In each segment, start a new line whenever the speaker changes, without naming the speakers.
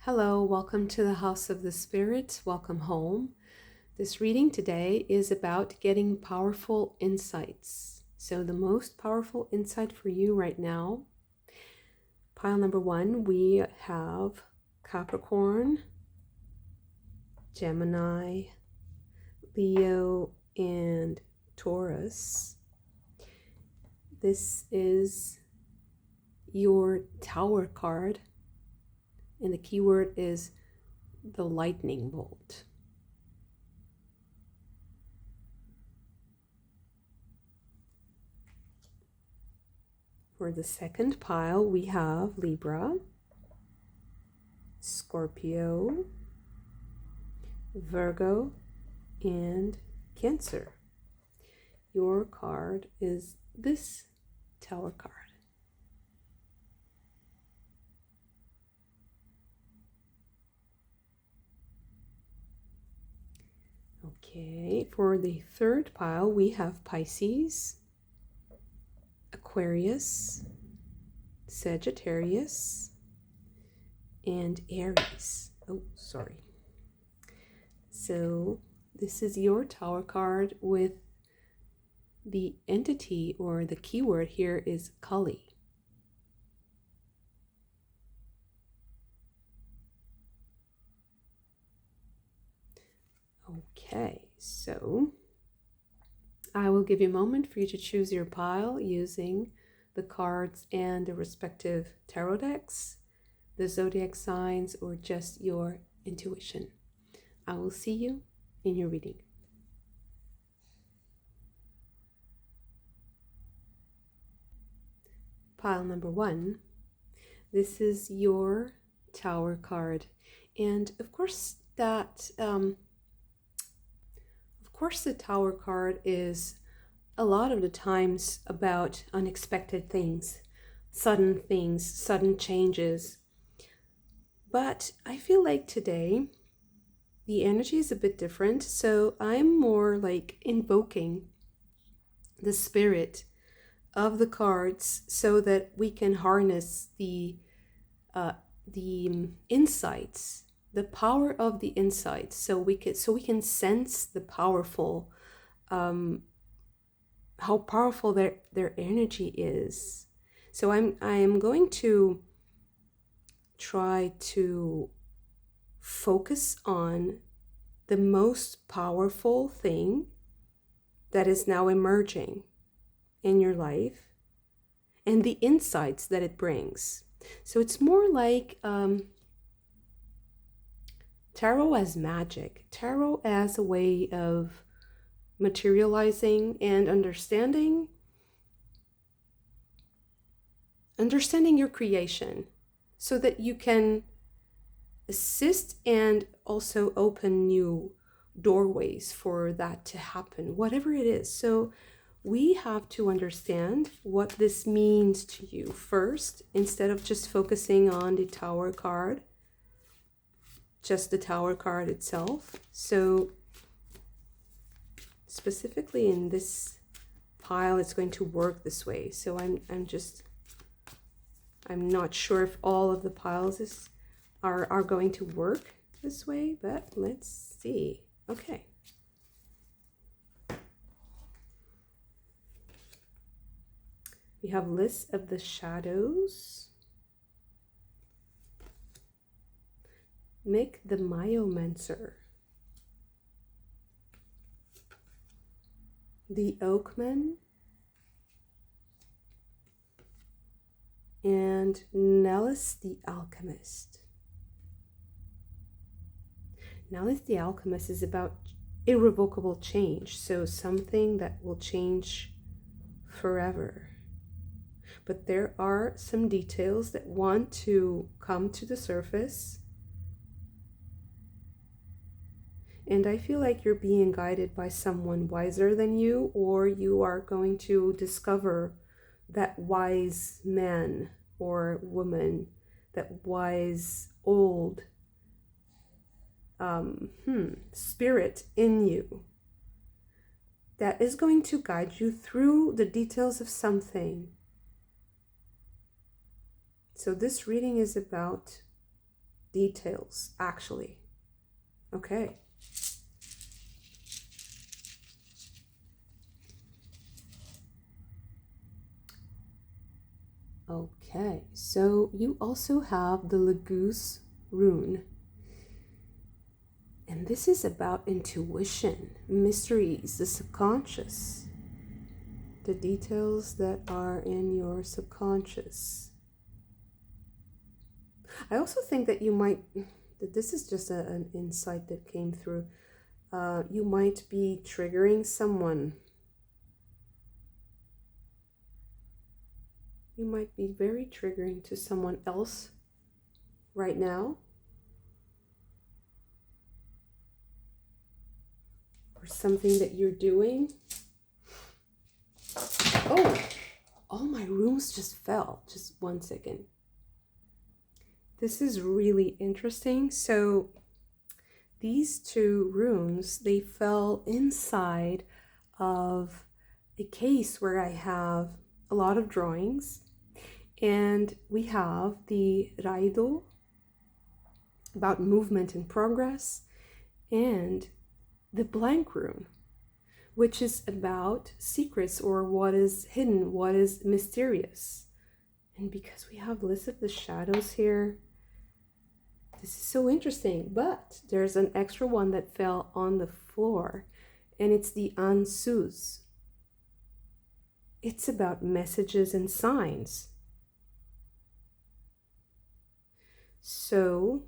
Hello, welcome to the House of the Spirits. Welcome home. This reading today is about getting powerful insights. So the most powerful insight for you right now, pile number 1, we have Capricorn, Gemini, Leo, and Taurus. This is your Tower card. And the keyword is the lightning bolt. For the second pile, we have Libra, Scorpio, Virgo, and Cancer. Your card is this Tower card. Okay, for the third pile, we have Pisces, Aquarius, Sagittarius, and Aries. Oh, sorry. So this is your Tower card with the entity or the keyword here is Kali. Okay, so I will give you a moment for you to choose your pile using the cards and the respective tarot decks, the zodiac signs, or just your intuition. I will see you in your reading. Pile number 1, this is your Tower card, and of course the Tower card is a lot of the times about unexpected things, sudden changes. But I feel like today the energy is a bit different, so I'm more like invoking the spirit of the cards so that we can harness the insights, the power of the insights, so we can sense the powerful, how powerful their energy is. So I'm going to try to focus on the most powerful thing that is now emerging in your life and the insights that it brings. So it's more like tarot as magic, tarot as a way of materializing and understanding your creation so that you can assist and also open new doorways for that to happen, whatever it is. So we have to understand what this means to you first, instead of just focusing on the Tower card, just the Tower card itself. So specifically in this pile, it's going to work this way. So I'm not sure if all of the piles are going to work this way, but let's see. Okay. We have List of the Shadows, Mick the Myomancer, the Oakman, and Nellis the Alchemist. Nellis the Alchemist is about irrevocable change, so something that will change forever. But there are some details that want to come to the surface. And I feel like you're being guided by someone wiser than you, or you are going to discover that wise man or woman, that wise old spirit in you that is going to guide you through the details of something. So this reading is about details, actually. Okay. Okay, so you also have the Leguse rune. And this is about intuition, mysteries, the subconscious, the details that are in your subconscious. I also think that this is just an insight that came through. You might be triggering someone. You might be very triggering to someone else right now. Or something that you're doing. Oh, all my runes just fell. Just 1 second. This is really interesting. So these two runes, they fell inside of a case where I have a lot of drawings, and we have the Raido, about movement and progress, and the blank rune, which is about secrets or what is hidden, what is mysterious. And because we have list of the shadows here, this is so interesting. But there's an extra one that fell on the floor, and it's the Ansuz. It's about messages and signs. So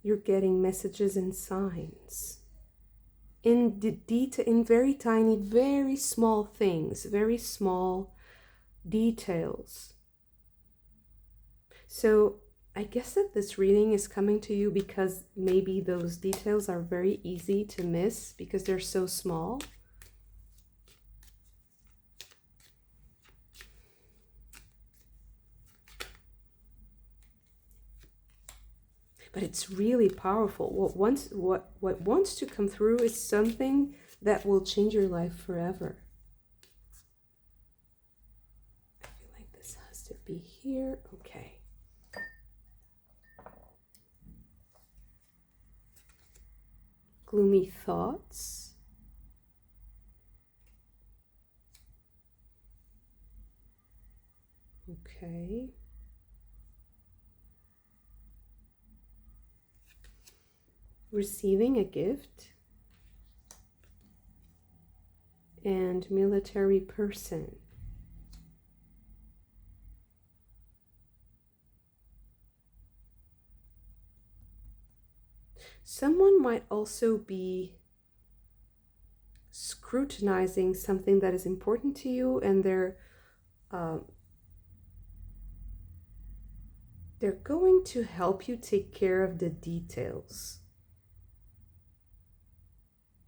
you're getting messages and signs in detail, in very tiny, very small things, very small details. So I guess that this reading is coming to you because maybe those details are very easy to miss because they're so small. But it's really powerful. What wants to come through is something that will change your life forever. I feel like this has to be here. Okay. Gloomy thoughts. Okay. Receiving a gift. And military person. Someone might also be scrutinizing something that is important to you, and they're going to help you take care of the details.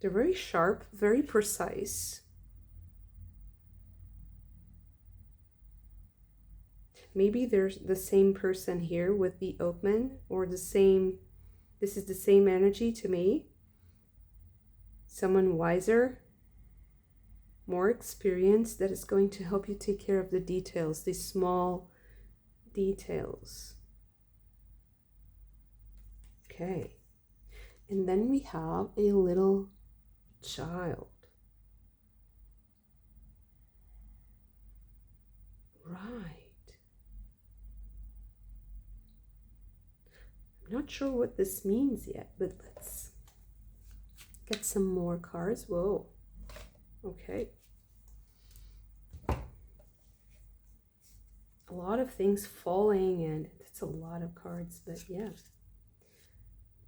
They're very sharp, very precise. Maybe there's the same person here with the open, or the same, this is the same energy to me. Someone wiser, more experienced, that is going to help you take care of the details, these small details. Okay. And then we have a little child. Right. I'm not sure what this means yet, but let's get some more cards. Whoa. Okay. A lot of things falling, and it's a lot of cards, but yeah.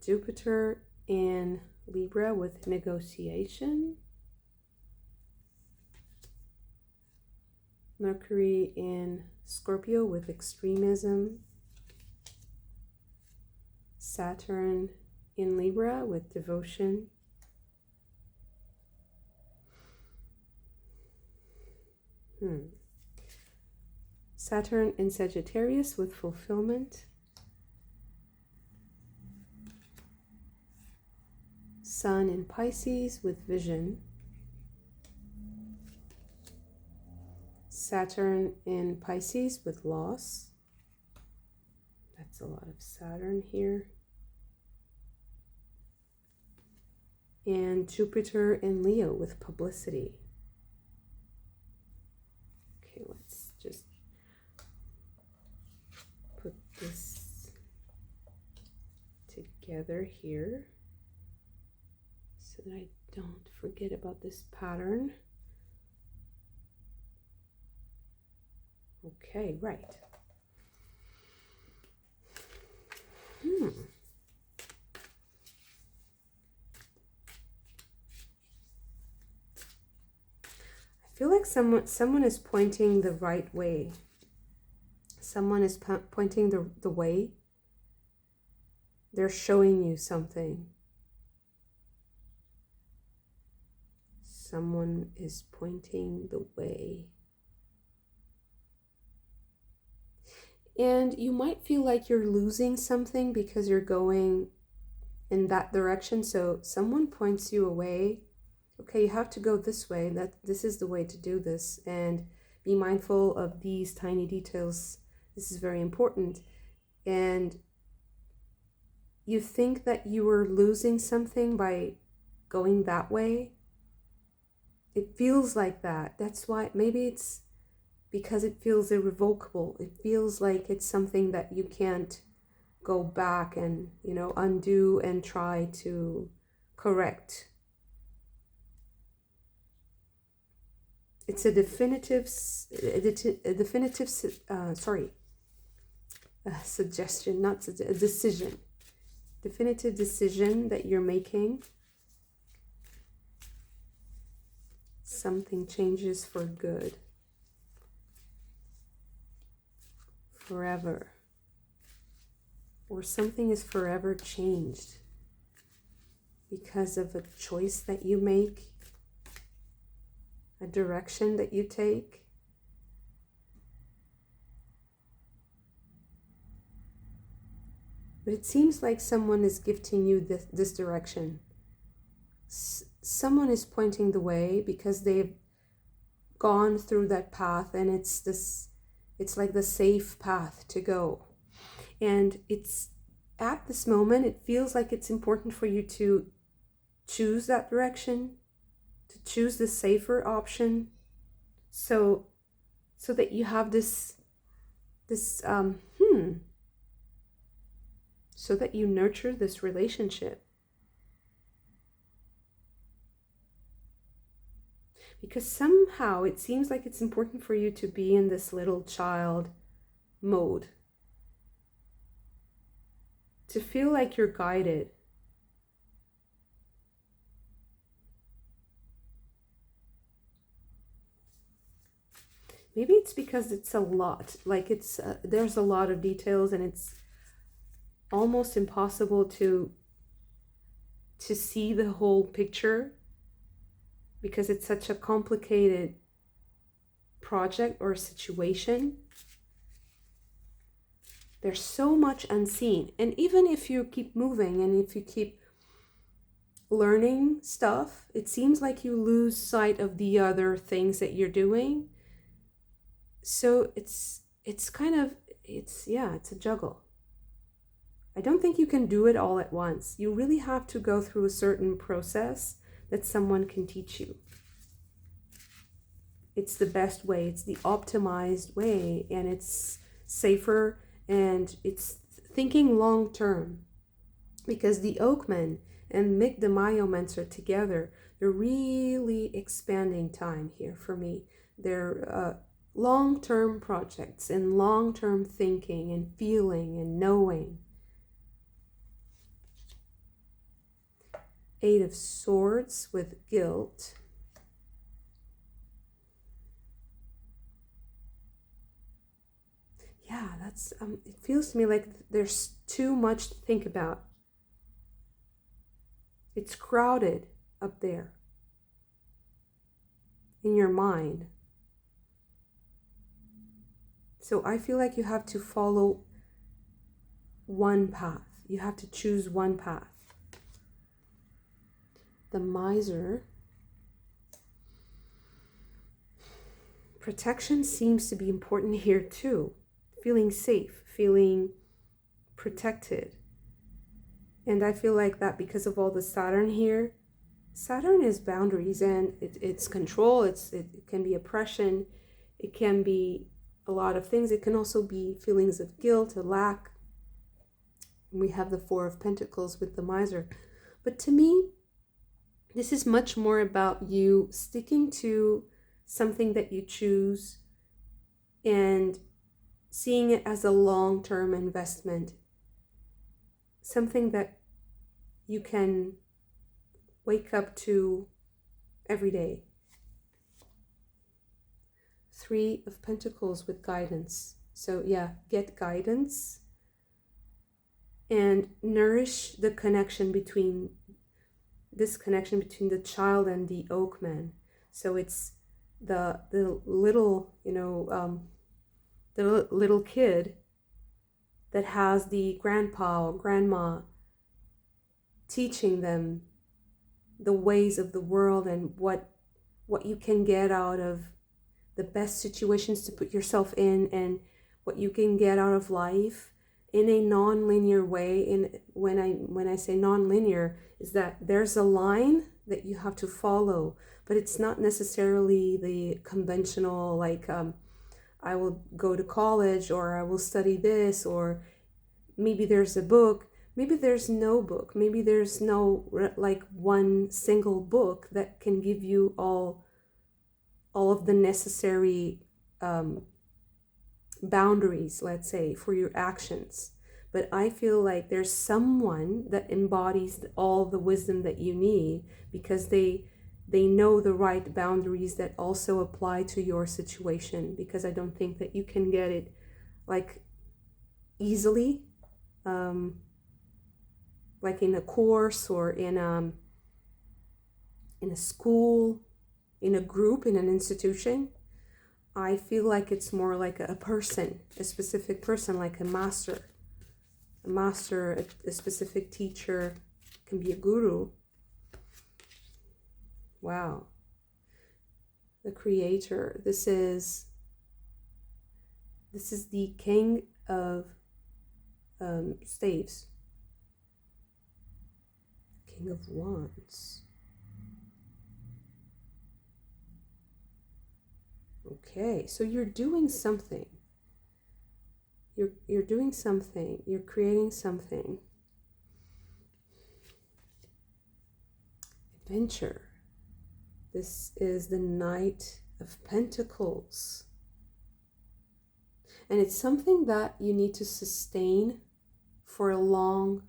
Jupiter in Libra with negotiation. Mercury in Scorpio with extremism. Saturn in Libra with devotion. Saturn in Sagittarius with fulfillment. Sun in Pisces with vision. Saturn in Pisces with loss. It's a lot of Saturn here. And Jupiter in Leo with publicity. Okay, let's just put this together here so that I don't forget about this pattern. Okay, right. I feel like someone is pointing the right way. Someone is pointing the way. They're showing you something. Someone is pointing the way. And you might feel like you're losing something because you're going in that direction. So someone points you away. Okay, you have to go this way. This is the way to do this. And be mindful of these tiny details. This is very important. And you think that you were losing something by going that way. It feels like that. That's why maybe it's because it feels irrevocable. It feels like it's something that you can't go back and, undo and try to correct. It's a definitive suggestion, not a decision. Definitive decision that you're making. Something changes for good. Forever. Or something is forever changed because of a choice that you make, a direction that you take. But it seems like someone is gifting you this direction. Someone is pointing the way because they've gone through that path, and it's like the safe path to go. And it's at this moment, it feels like it's important for you to choose that direction, to choose the safer option, so that you have so that you nurture this relationship. Because somehow it seems like it's important for you to be in this little child mode, to feel like you're guided. Maybe it's because it's a lot, like there's a lot of details, and it's almost impossible to see the whole picture because it's such a complicated project or situation. There's so much unseen. And even if you keep moving and if you keep learning stuff, it seems like you lose sight of the other things that you're doing. So it's a juggle. I don't think you can do it all at once. You really have to go through a certain process that someone can teach you. It's the best way, it's the optimized way, and it's safer, and it's thinking long term. Because the Oakman and Mick de Mayo Mentor together, they're really expanding time here for me. They're long-term projects and long-term thinking and feeling and knowing. 8 of Swords with guilt. Yeah, that's it feels to me like there's too much to think about. It's crowded up there in your mind. So I feel like you have to follow one path. You have to choose one path. The Miser. Protection seems to be important here too. Feeling safe, feeling protected. And I feel like that because of all the Saturn here. Saturn is boundaries, and it's control. It can be oppression. It can be a lot of things. It can also be feelings of guilt, a lack. We have the Four of Pentacles with the Miser. But to me, this is much more about you sticking to something that you choose and seeing it as a long-term investment. Something that you can wake up to every day. Three of Pentacles with guidance. So yeah, get guidance and nourish the connection between the child and the oak man. So it's the little, the little kid that has the grandpa or grandma teaching them the ways of the world and what you can get out of the best situations to put yourself in, and what you can get out of life in a non-linear way. And when I say non-linear, is that there's a line that you have to follow, but it's not necessarily the conventional, like I will go to college, or I will study this, or maybe there's a book, maybe there's no book, maybe there's no like one single book that can give you all of the necessary boundaries, let's say, for your actions. But I feel like there's someone that embodies all the wisdom that you need, because they know the right boundaries that also apply to your situation, because I don't think that you can get it like easily, like in a course or in a school, in a group, in an institution. I feel like it's more like a person, a specific person, like a master, a specific teacher, can be a guru. Wow. The Creator. This is the King of staves. King of Wands. Okay, so you're doing something. You're doing something. You're creating something. Adventure. This is the Knight of Pentacles. And it's something that you need to sustain for a long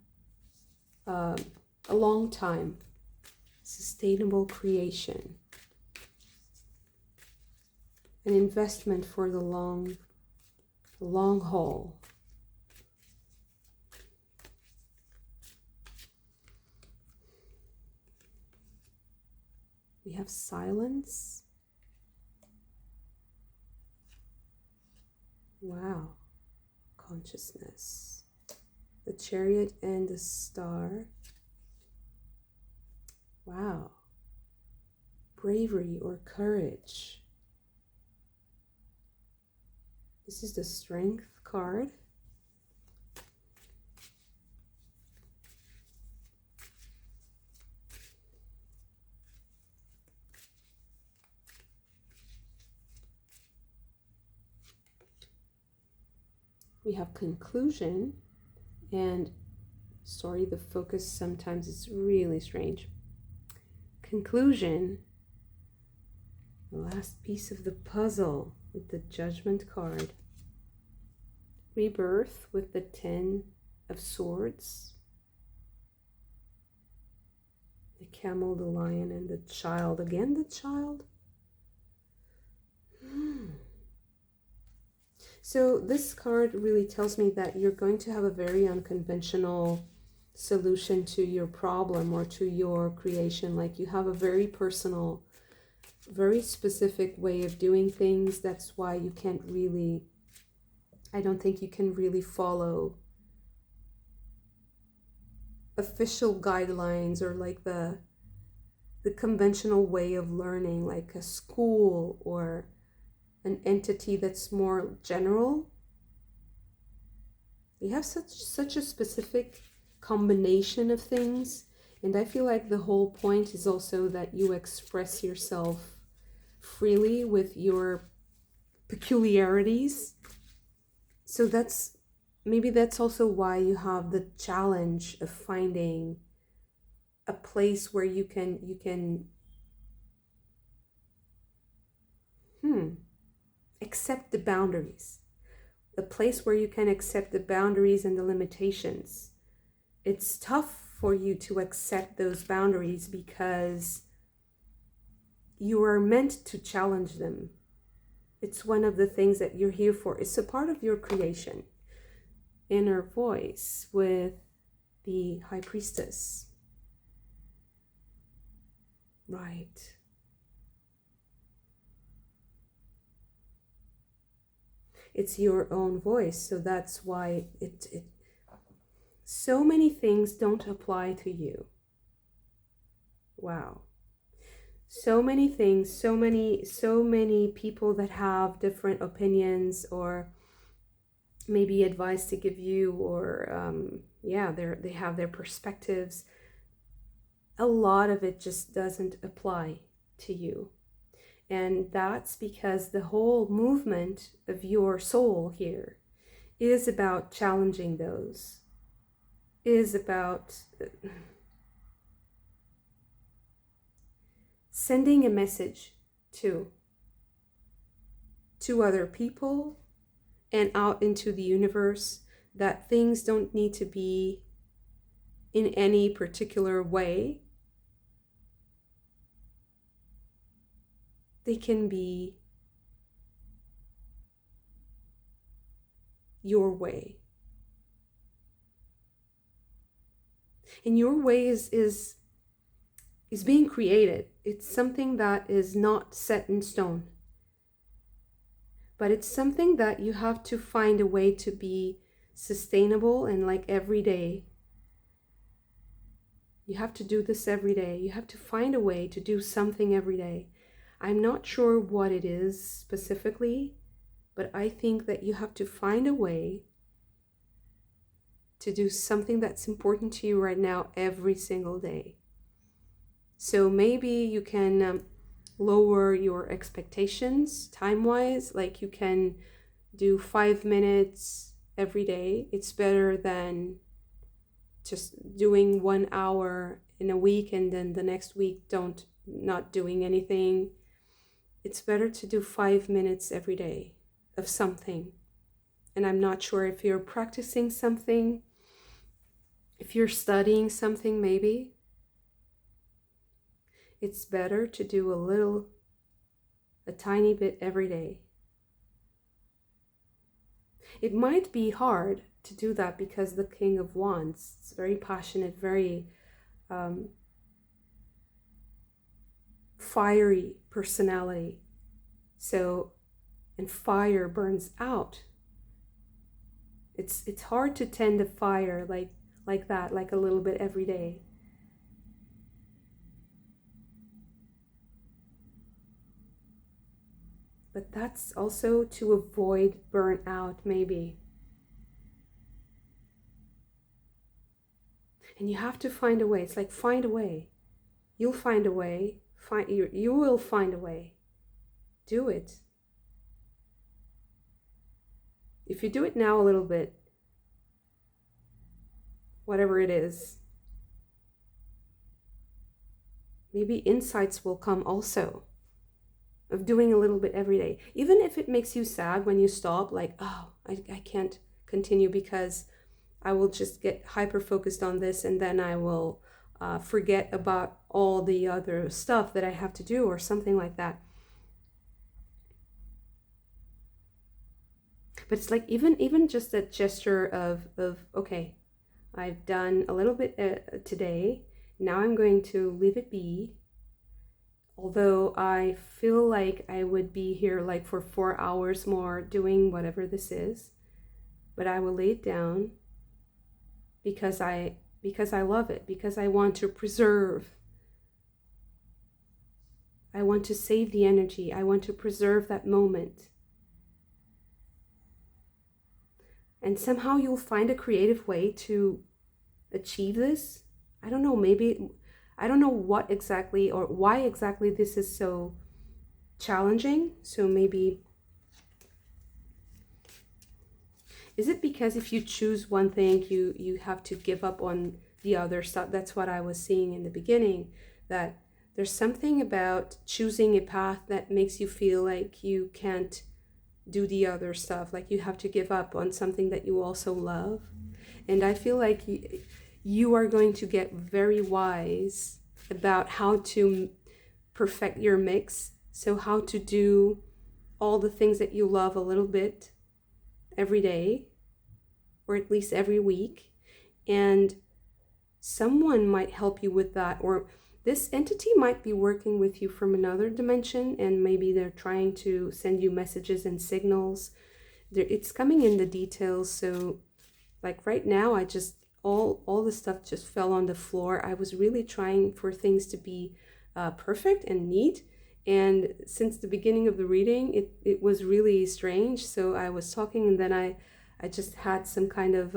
time. Sustainable creation. An investment for the long haul. We have silence. Wow. Consciousness. The Chariot and the Star. Wow. Bravery or courage. This is the Strength card. We have Conclusion, and sorry, the focus sometimes is really strange. Conclusion, the last piece of the puzzle with the Judgment card. Rebirth with the Ten of Swords. The Camel, the Lion, and the Child. Again, the Child. So this card really tells me that you're going to have a very unconventional solution to your problem or to your creation. Like you have a very personal, very specific way of doing things. That's why you can't really, I don't think you can really follow official guidelines or like the conventional way of learning, like a school or an entity that's more general. You have such a specific combination of things, and I feel like the whole point is also that you express yourself freely with your peculiarities. So maybe that's also why you have the challenge of finding a place where you can accept the boundaries. A place where you can accept the boundaries and the limitations. It's tough for you to accept those boundaries because you are meant to challenge them. It's one of the things that you're here for. It's a part of your creation. Inner voice with the High Priestess. Right. It's your own voice, so that's why so many things don't apply to you. Wow. So many things, so many people that have different opinions or maybe advice to give you, or they have their perspectives. A lot of it just doesn't apply to you. And that's because the whole movement of your soul here is about challenging those, is about sending a message to other people and out into the universe that things don't need to be in any particular way. They can be your way. And your way is being created. It's something that is not set in stone. But it's something that you have to find a way to be sustainable and like every day. You have to do this every day. You have to find a way to do something every day. I'm not sure what it is specifically, but I think that you have to find a way to do something that's important to you right now every single day. So maybe you can lower your expectations time-wise, like you can do 5 minutes every day. It's better than just doing 1 hour in a week and then the next week not doing anything. It's better to do 5 minutes every day of something. And I'm not sure if you're practicing something, if you're studying something, maybe it's better to do a tiny bit every day. It might be hard to do that because the King of Wands is very passionate, very fiery personality. So, and fire burns out. It's hard to tend a fire like that, like a little bit every day. But that's also to avoid burnout, maybe. And you have to find a way. It's like find a way. You'll find a way. You will find a way. Do it. If you do it now a little bit, whatever it is, maybe insights will come also of doing a little bit every day. Even if it makes you sad when you stop, like, oh, I can't continue because I will just get hyper focused on this and then I will forget about all the other stuff that I have to do or something like that. But it's like even just that gesture of okay, I've done a little bit today. Now I'm going to leave it be. Although I feel like I would be here like for 4 hours more doing whatever this is, but I will lay it down because I love it, because I want to preserve. I want to save the energy. I want to preserve that moment. And somehow you'll find a creative way to achieve this. I don't know, maybe, I don't know what exactly or why exactly this is so challenging. So maybe, is it because if you choose one thing, you have to give up on the other stuff? That's what I was seeing in the beginning, that there's something about choosing a path that makes you feel like you can't do the other stuff, like you have to give up on something that you also love. And I feel like you are going to get very wise about how to perfect your mix. So how to do all the things that you love a little bit every day, or at least every week. And someone might help you with that, or this entity might be working with you from another dimension, and maybe they're trying to send you messages and signals. It's coming in the details. So like right now, I just, all the stuff just fell on the floor. I was really trying for things to be perfect and neat. And since the beginning of the reading, it was really strange. So I was talking, and then I just had some kind of,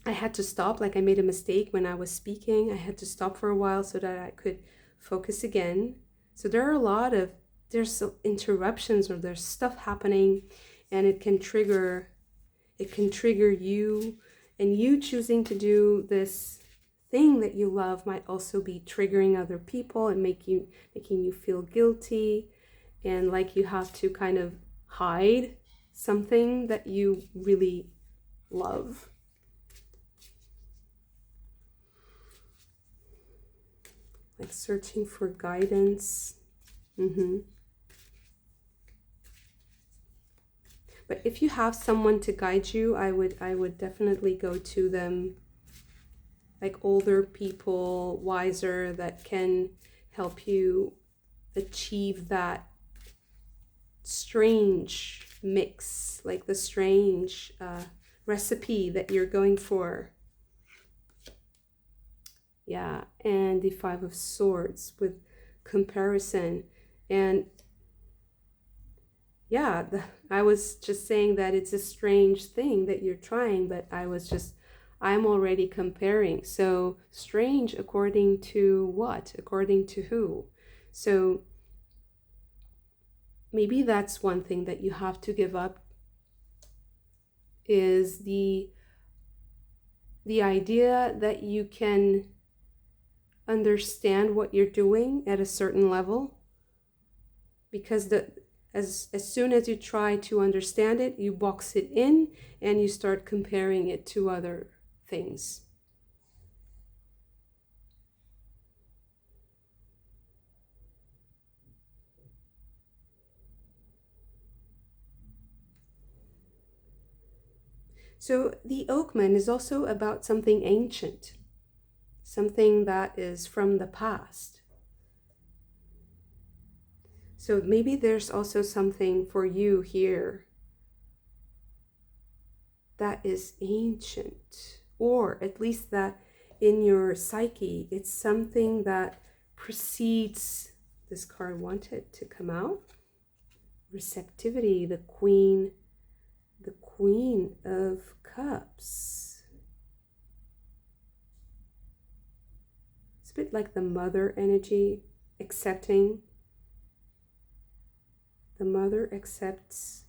I had to stop, like I made a mistake when I was speaking. I had to stop for a while so that I could focus again. So there are there's interruptions, or there's stuff happening, and it can trigger you, and you choosing to do this thing that you love might also be triggering other people and making you feel guilty, and like you have to kind of hide something that you really love. Like searching for guidance. But if you have someone to guide you, I would definitely go to them, like older people, wiser, that can help you achieve that strange mix, like the strange recipe that you're going for. Yeah, and the Five of Swords with comparison. And yeah, I was just saying that it's a strange thing that you're trying, but I'm already comparing. So strange according to what? According to who? So maybe that's one thing that you have to give up, is the idea that you can understand what you're doing at a certain level, because as soon as you try to understand it, you box it in and you start comparing it to other things. So the Oakman is also about something ancient, something that is from the past. So maybe there's also something for you here that is ancient, or at least that in your psyche, it's something that precedes. This card wanted to come out. Receptivity, the Queen of Cups. It's a bit like the mother energy, accepting. The mother accepts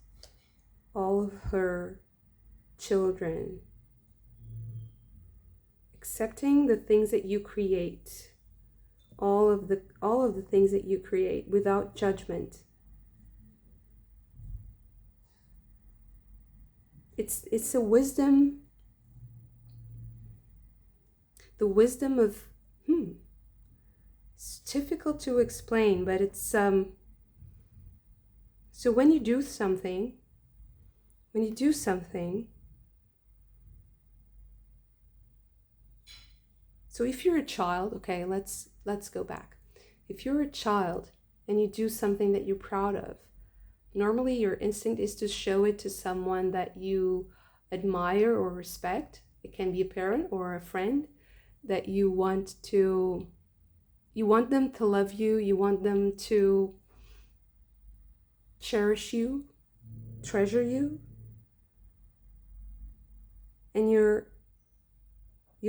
all of her children, accepting the things that you create, all of the things that you create without judgment. It's a wisdom, the wisdom of it's difficult to explain, but it's so when you do something, so if you're a child, okay, let's go back. If you're a child and you do something that you're proud of, normally your instinct is to show it to someone that you admire or respect. It can be a parent or a friend that you want them to love you, you want them to cherish you, treasure you. and you're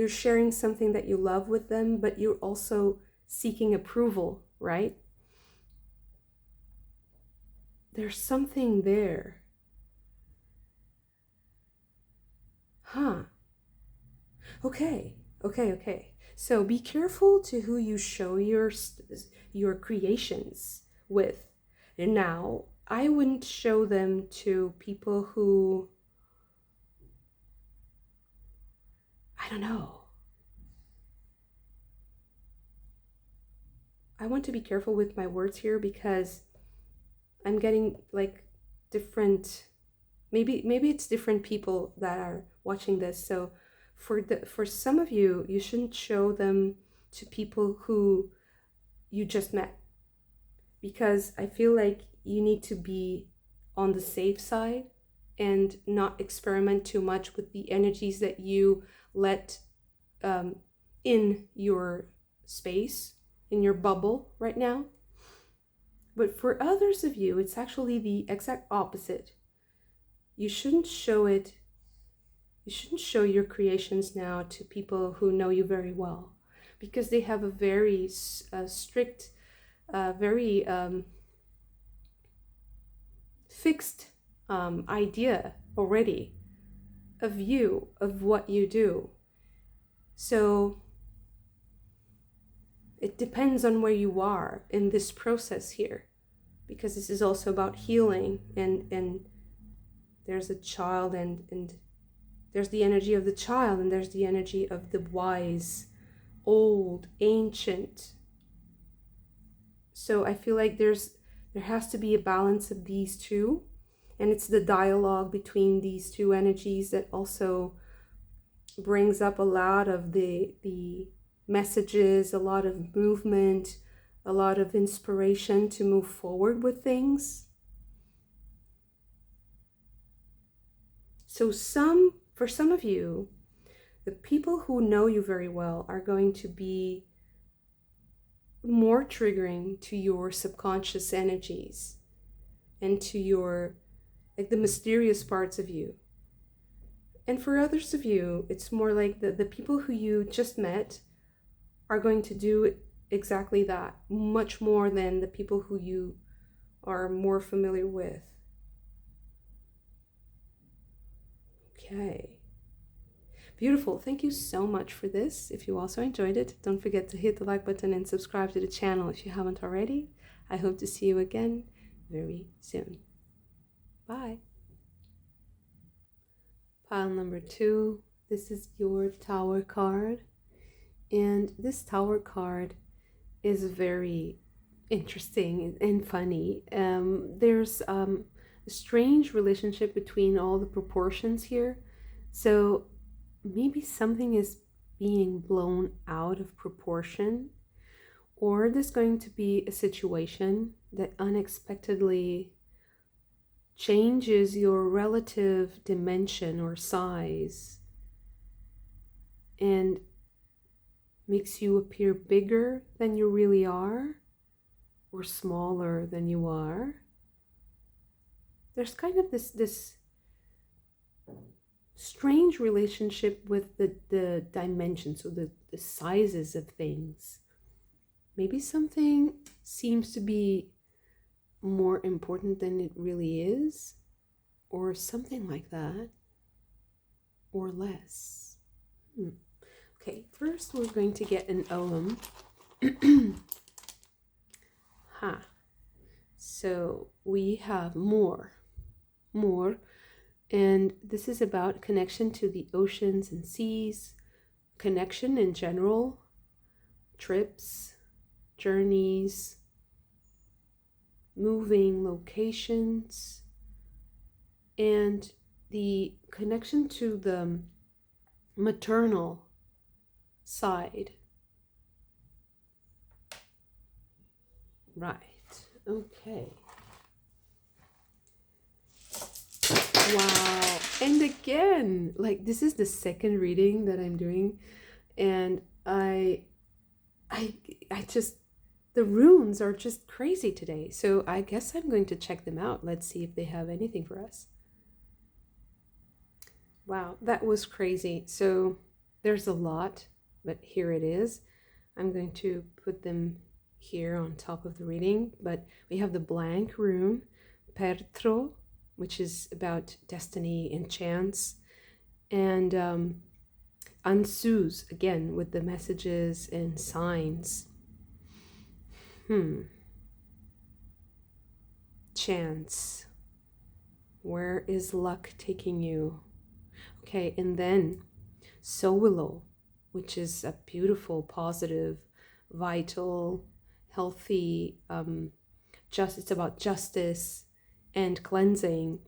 sharing something that you love with them, but you're also seeking approval, right? There's something there. Huh. Okay. So be careful to who you show your creations with. And now, I wouldn't show them to people who, I don't know. I want to be careful with my words here because I'm getting like different, maybe it's different people that are watching this. So for some of you, you shouldn't show them to people who you just met, because I feel like you need to be on the safe side and not experiment too much with the energies that you let in your space, in your bubble right now. But for others of you, it's actually the exact opposite. You shouldn't show your creations now to people who know you very well, because they have a very strict, very fixed idea already of you, of what you do. So it depends on where you are in this process here, because this is also about healing, and there's a child, and there's the energy of the child, and there's the energy of the wise, old, ancient. So I feel like there has to be a balance of these two, and it's the dialogue between these two energies that also brings up a lot of the messages, a lot of movement, a lot of inspiration to move forward with things. So for some of you, the people who know you very well are going to be more triggering to your subconscious energies and to your, like, the mysterious parts of you. And for others of you, it's more like the people who you just met are going to do exactly that, much more than the people who you are more familiar with. Okay. Beautiful. Thank you so much for this. If you also enjoyed it, don't forget to hit the like button and subscribe to the channel if you haven't already. I hope to see you again very soon. Bye. Pile number 2. This is your Tower card. And this Tower card is very interesting and funny. There's a strange relationship between all the proportions here. So maybe something is being blown out of proportion, or there's going to be a situation that unexpectedly changes your relative dimension or size and makes you appear bigger than you really are, or smaller than you are. There's kind of this strange relationship with the dimensions, so the sizes of things. Maybe something seems to be more important than it really is, or something like that, or less. Okay, first we're going to get an ogham. So we have more, and this is about connection to the oceans and seas, connection in general, trips, journeys, moving locations, and the connection to the maternal side. Right. Okay. Wow. And again, like, this is the second reading that I'm doing, and I just, the runes are just crazy today. So I guess I'm going to check them out. Let's see if they have anything for us. Wow, that was crazy. So there's a lot, but here it is. I'm going to put them here on top of the reading, but we have the blank room, Pertro, which is about destiny and chance, and Ansus, again, with the messages and signs. Chance. Where is luck taking you? Okay, and then Sowilo, which is a beautiful, positive, vital, healthy, it's about justice and cleansing.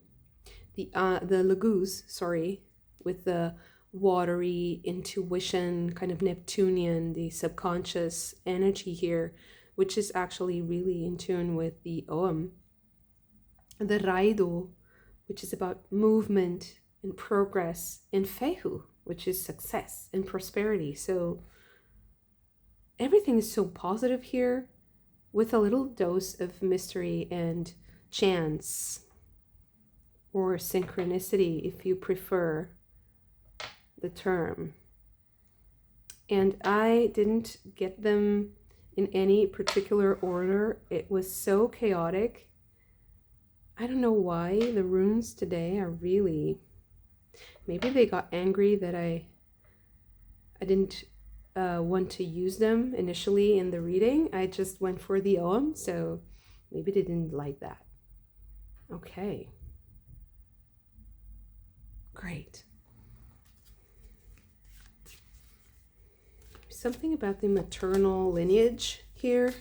The Laguz, sorry, with the watery intuition, kind of Neptunian, the subconscious energy here, which is actually really in tune with the Om. The Raido, which is about movement and progress, and Fehu, which is success and prosperity. So everything is so positive here, with a little dose of mystery and chance, or synchronicity if you prefer the term. And I didn't get them in any particular order. It was so chaotic. I don't know why the runes today are really, maybe they got angry that I didn't want to use them initially in the reading. I just went for the Om, so maybe they didn't like that. Okay. Great. Something about the maternal lineage here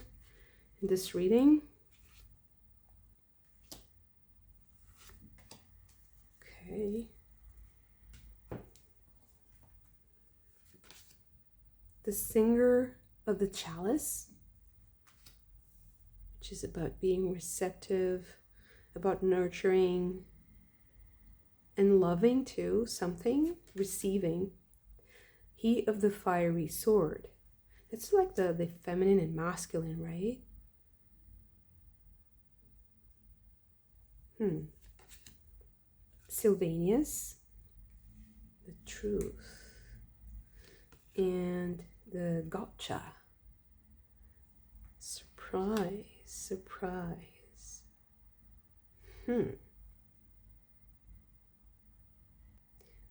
in this reading. Okay. The singer of the chalice, which is about being receptive, about nurturing and loving too, something, receiving. He of the fiery sword. It's like the feminine and masculine, right? Sylvanus, the truth. And the gotcha. Surprise, surprise.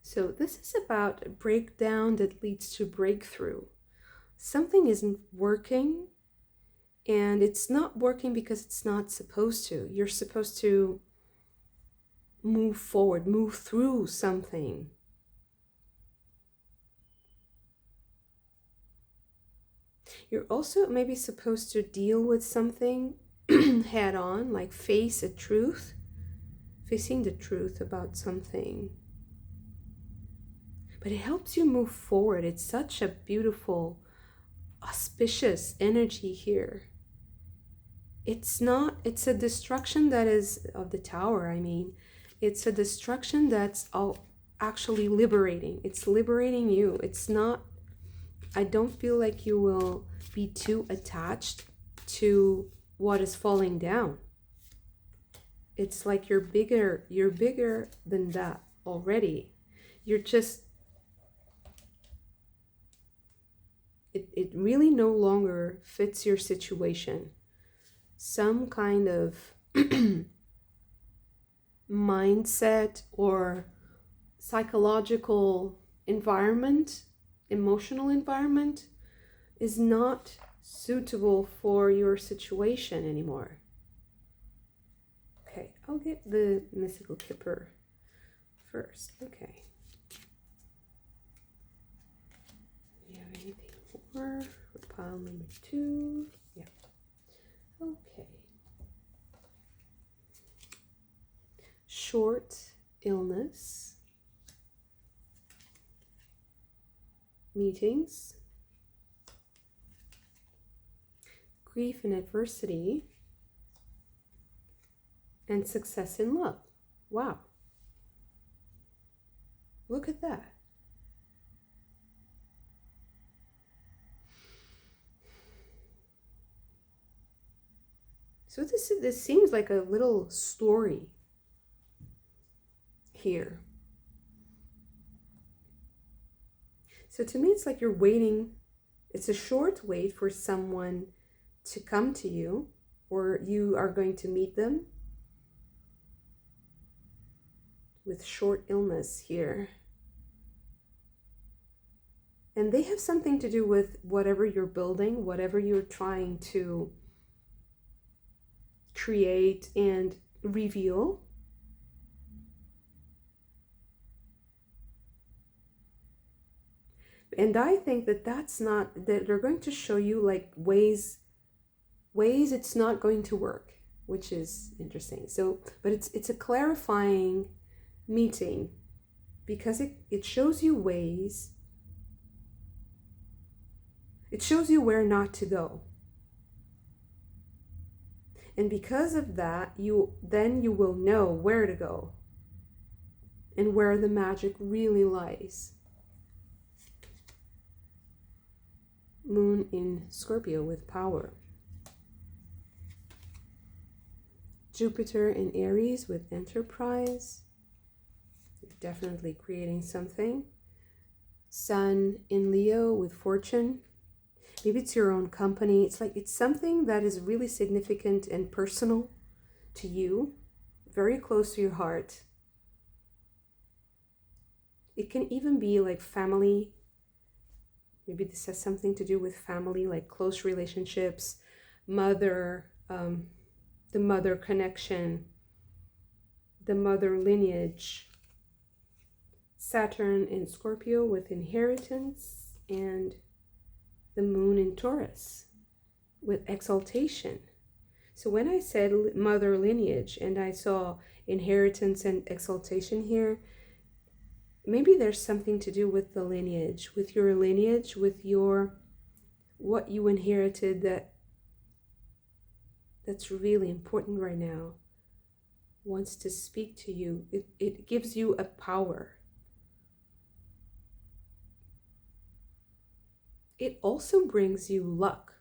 So this is about a breakdown that leads to breakthrough. Something isn't working, and it's not working because it's not supposed to. You're supposed to move forward, move through something. You're also maybe supposed to deal with something head on, like face a truth, facing the truth about something. But it helps you move forward. It's such a beautiful, auspicious energy here. It's a destruction that is of the tower, I mean. It's a destruction that's actually liberating. It's liberating you. It's not, I don't feel like you will be too attached to what is falling down. It's like you're bigger than that already. You're just, it really no longer fits your situation. Some kind of mindset or psychological environment, emotional environment, is not suitable for your situation anymore. Okay, I'll get the mystical kipper first. Okay. Do you have anything more for pile number 2? Yeah. Okay. Short illness, meetings, grief and adversity, and success in love. Wow. Look at that. So this seems like a little story here. So to me, it's like you're waiting. It's a short wait for someone to come to you, or you are going to meet them with short illness here. And they have something to do with whatever you're building, whatever you're trying to create and reveal. And I think that that they're going to show you like ways it's not going to work, which is interesting. So, but it's a clarifying meeting, because it shows you ways, it shows you where not to go. And because of that, you will know where to go and where the magic really lies. Moon in Scorpio with power. Jupiter in Aries with enterprise. You're definitely creating something. Sun in Leo with fortune. Maybe it's your own company. It's like it's something that is really significant and personal to you, very close to your heart. It can even be like family. Maybe this has something to do with family, like close relationships, mother, the mother connection, the mother lineage. Saturn in Scorpio with inheritance, and the moon in Taurus with exaltation. So when I said mother lineage and I saw inheritance and exaltation here, maybe there's something to do with the lineage, with your lineage, with your what you inherited that's really important right now, wants to speak to you. It gives you a power. It also brings you luck,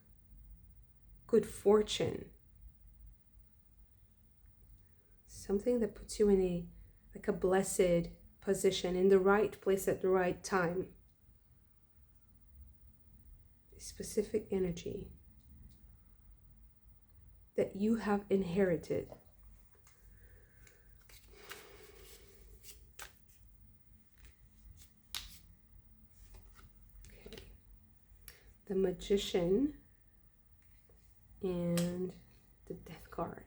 good fortune, something that puts you in a blessed position, in the right place at the right time. A specific energy that you have inherited. Okay. The Magician and the Death card.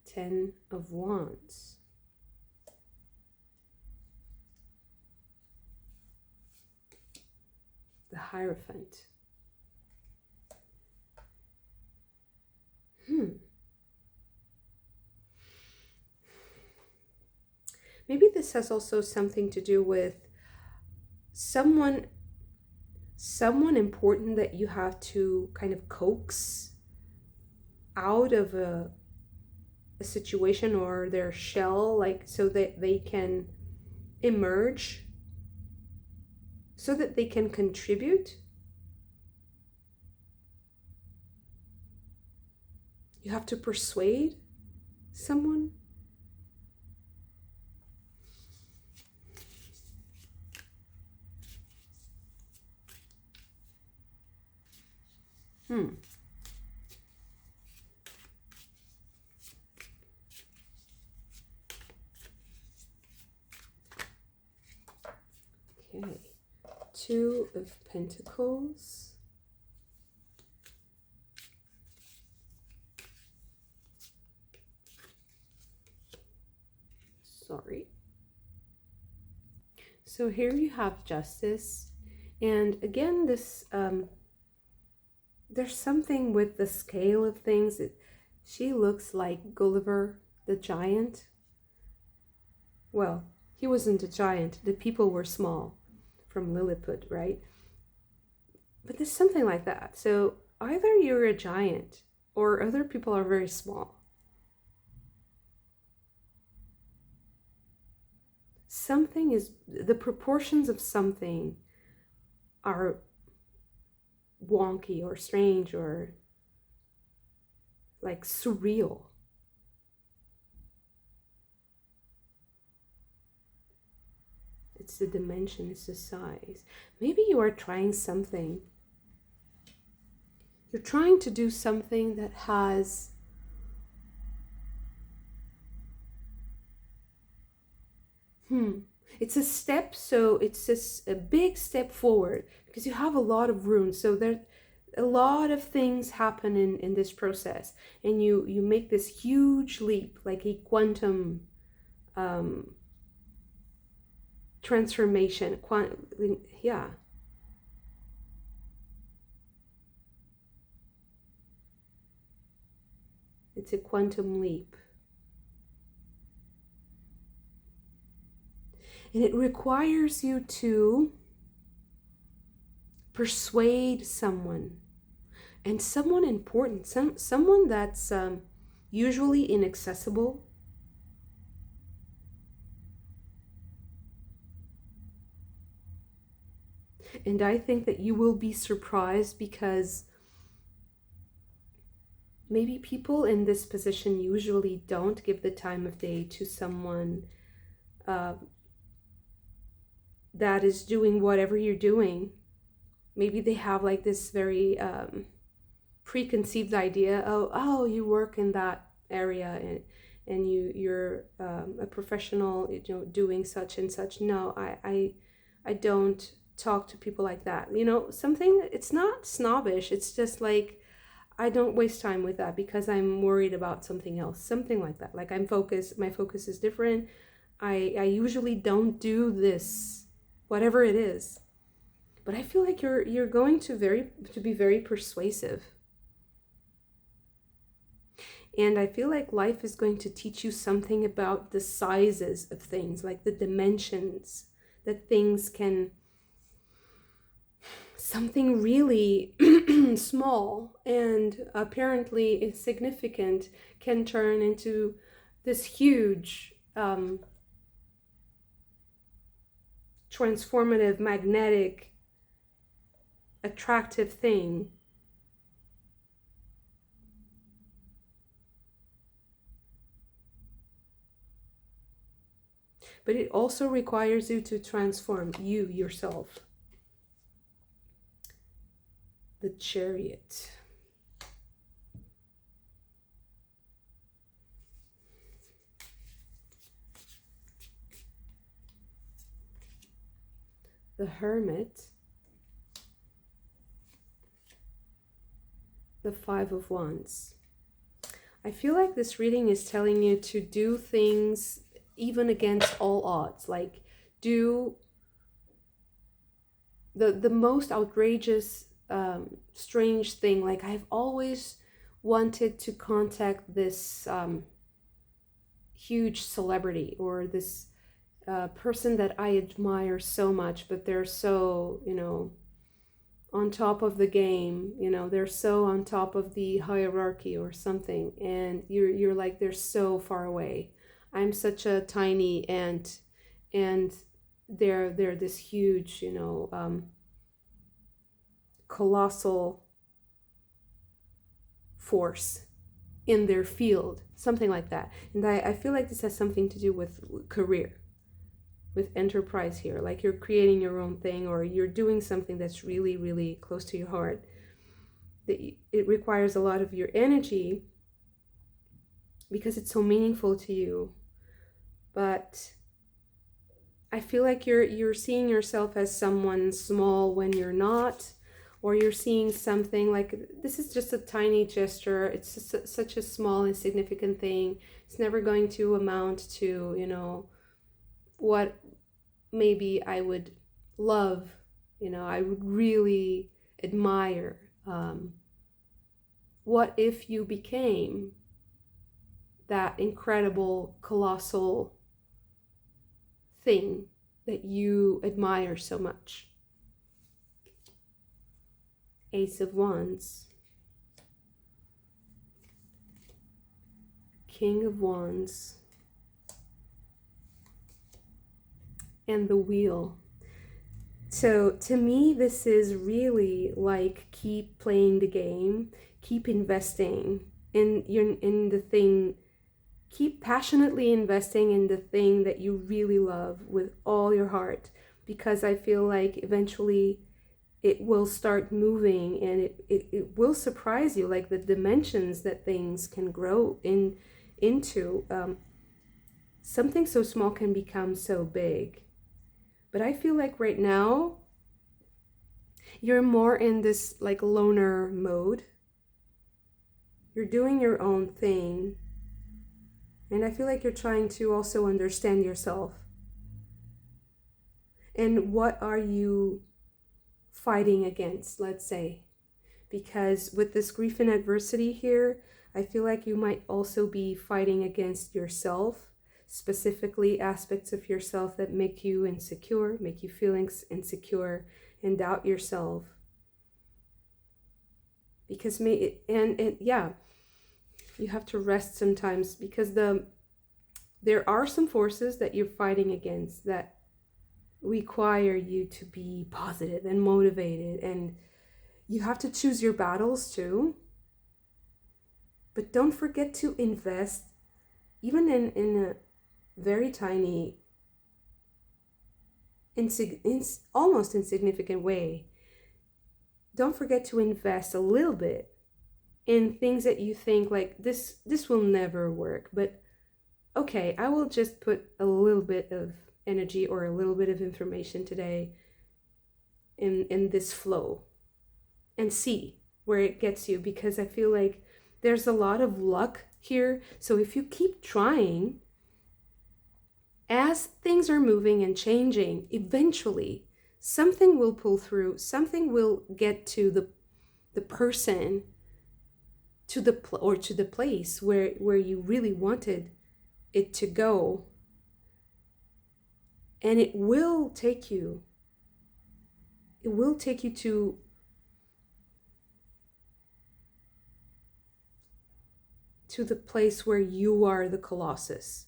Ten of Wands. The Hierophant. Maybe this has also something to do with someone important that you have to kind of coax out of a situation or their shell, like so that they can emerge, so that they can contribute. You have to persuade someone. Okay, Two of Pentacles. Sorry. So here you have Justice, and again, this there's something with the scale of things. She looks like Gulliver the giant. Well, he wasn't a giant. The people were small from Lilliput, right? But there's something like that. So either you're a giant or other people are very small. Something is, the proportions of something are wonky or strange or like surreal. It's the dimension, it's the size. Maybe you are trying something. You're trying to do something that has it's a step, so it's just a big step forward because you have a lot of room. So there a lot of things happen in this process, and you make this huge leap, like a quantum transformation. Yeah. It's a quantum leap. And it requires you to persuade someone, and someone important, someone that's usually inaccessible. And I think that you will be surprised, because maybe people in this position usually don't give the time of day to someone that is doing whatever you're doing. Maybe they have like this very preconceived idea, oh, you work in that area, and you're a professional, doing such and such. No, I don't talk to people like that. Something, it's not snobbish, it's just like, I don't waste time with that because I'm worried about something else, something like that. Like, my focus is different. I usually don't do this, whatever it is. But I feel like you're going to be very persuasive. And I feel like life is going to teach you something about the sizes of things, like the dimensions that things can, something really small and apparently insignificant can turn into this huge transformative, magnetic, attractive thing. But it also requires you to transform you yourself. The Chariot. The Hermit. The Five of Wands. I feel like this reading is telling you to do things even against all odds. Like, do the most outrageous, strange thing. Like, I've always wanted to contact this huge celebrity, or this person that I admire so much, but they're so, on top of the game, they're so on top of the hierarchy or something, and you're like, they're so far away. I'm such a tiny ant, and they're this huge, colossal force in their field, something like that. And I feel like this has something to do with career, with enterprise here. Like, you're creating your own thing, or you're doing something that's really, really close to your heart. It requires a lot of your energy because it's so meaningful to you. But I feel like you're seeing yourself as someone small when you're not, or you're seeing something like, this is just a tiny gesture. It's just such a small, insignificant thing. It's never going to amount to, what maybe I would love, I would really admire. What if you became that incredible, colossal thing that you admire so much? Ace of Wands. King of Wands. And the Wheel. So to me, this is really like, keep playing the game, keep investing in the thing keep passionately investing in the thing that you really love with all your heart, because I feel like eventually it will start moving, and it will surprise you, like the dimensions that things can grow into. Something so small can become so big. But I feel like right now you're more in this like loner mode. You're doing your own thing. And I feel like you're trying to also understand yourself. And what are you fighting against, let's say? Because with this grief and adversity here, I feel like you might also be fighting against yourself, specifically aspects of yourself that make you insecure, make you feel insecure and doubt yourself. Because yeah, you have to rest sometimes, because there are some forces that you're fighting against that require you to be positive and motivated, and you have to choose your battles too. But don't forget to invest, even in a very tiny, almost insignificant way. Don't forget to invest a little bit in things that you think like this will never work, but okay, I will just put a little bit of energy or a little bit of information today in this flow and see where it gets you, because I feel like there's a lot of luck here. So if you keep trying, as things are moving and changing, eventually something will pull through, something will get to the person, to the place where you really wanted it to go. And it will take you to the place where you are the Colossus.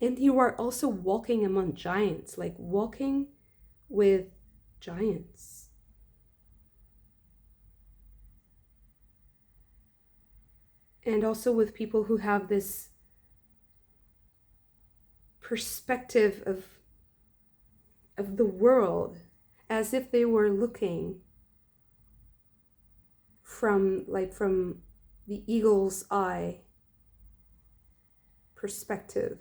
And you are also walking among giants, like walking with giants. And also with people who have this perspective of the world as if they were looking from the eagle's eye perspective.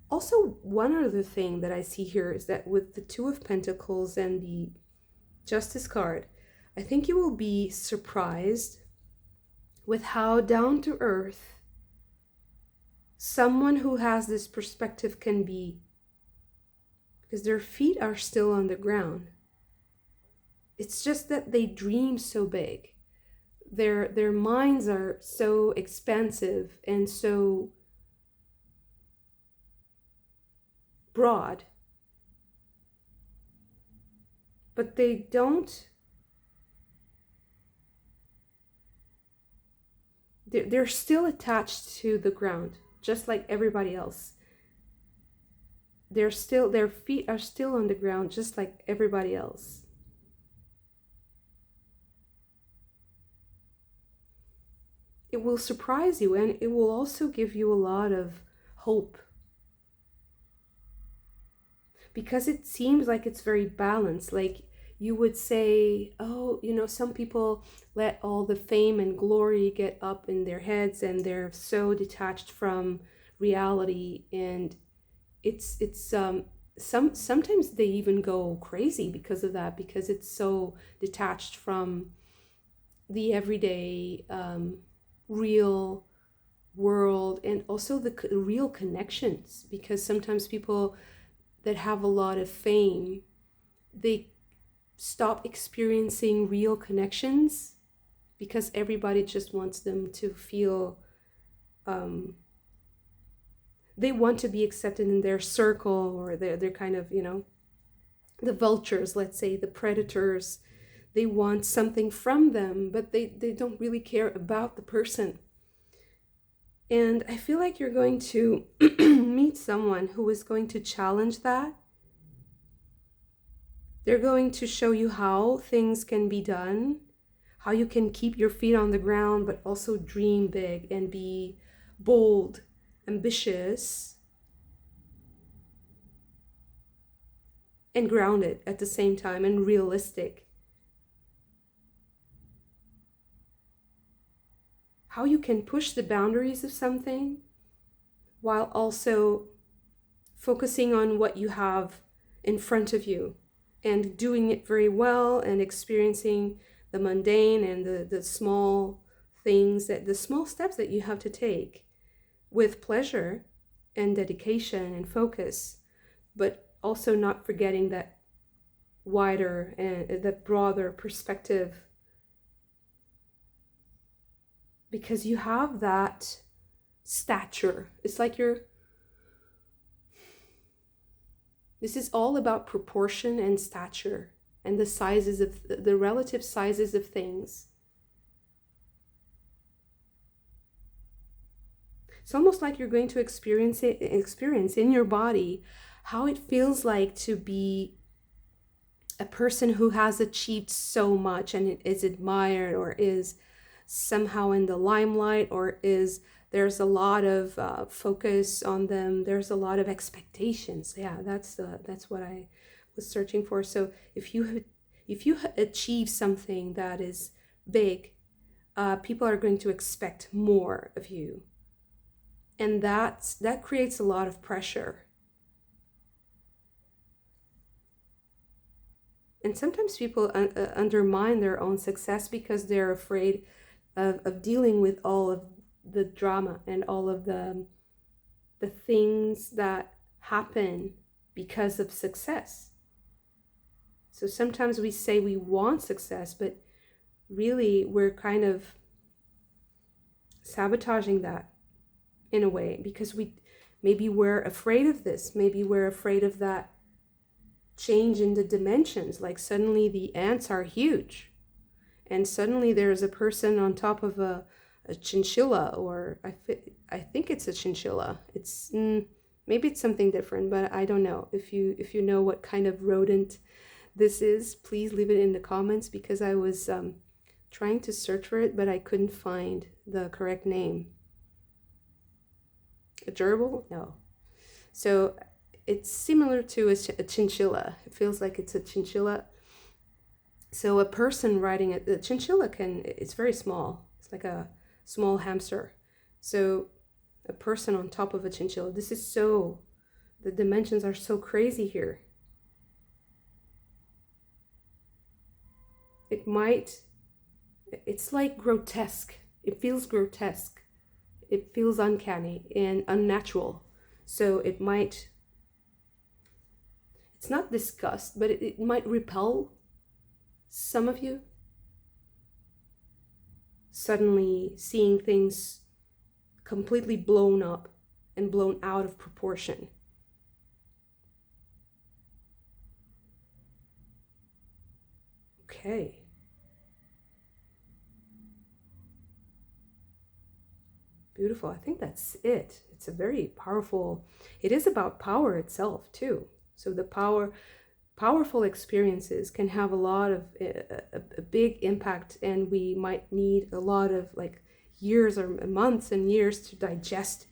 Also, one other thing that I see here is that with the Two of Pentacles and the Justice card, I think you will be surprised with how down to earth someone who has this perspective can be, because their feet are still on the ground. It's just that they dream so big. Their minds are so expansive and so broad. But they're still attached to the ground, just like everybody else. Their feet are still on the ground, just like everybody else. It will surprise you, and it will also give you a lot of hope, because it seems like it's very balanced. Like you would say, oh, some people let all the fame and glory get up in their heads, and they're so detached from reality, and it's sometimes they even go crazy because of that, because it's so detached from the everyday real world, and also the real connections, because sometimes people that have a lot of fame, they stop experiencing real connections because everybody just wants them to feel they want to be accepted in their circle, or they're kind of, the vultures, let's say, the predators. They want something from them, but they don't really care about the person. And I feel like you're going to meet someone who is going to challenge that. They're going to show you how things can be done, how you can keep your feet on the ground but also dream big and be bold, ambitious, and grounded at the same time, and realistic. How you can push the boundaries of something while also focusing on what you have in front of you and doing it very well, and experiencing the mundane and the small things, that the small steps that you have to take with pleasure and dedication and focus, but also not forgetting that wider and that broader perspective, because you have that stature. It's like this is all about proportion and stature and the sizes of the relative sizes of things. It's almost like you're going to experience in your body how it feels like to be a person who has achieved so much and is admired, or is somehow in the limelight, or there's a lot of focus on them. There's a lot of expectations. Yeah, that's what I was searching for. So if you achieve something that is big, people are going to expect more of you, and that creates a lot of pressure. And sometimes people undermine their own success because they're afraid of dealing with all of the drama and all of the things that happen because of success. So sometimes we say we want success, but really we're kind of sabotaging that in a way, because maybe we're afraid of this. Maybe we're afraid of that change in the dimensions. Like suddenly the ants are huge, and suddenly there's a person on top of a chinchilla, or I think it's a chinchilla. It's maybe it's something different, but I don't know. If you know what kind of rodent this is, please leave it in the comments, because I was trying to search for it, but I couldn't find the correct name. A gerbil? No. So it's similar to a chinchilla. It feels like it's a chinchilla. So a person riding a chinchilla it's very small. It's like a small hamster. So a person on top of a chinchilla. The dimensions are so crazy here. It's like grotesque. It feels grotesque. It feels uncanny and unnatural. So it's not disgust, but it might repel some of you. Suddenly seeing things completely blown up and blown out of proportion. Okay. Beautiful. I think that's it. It's a very powerful, it is about power itself too. So the powerful experiences can have a lot of a big impact, and we might need a lot of like years or months and years to digest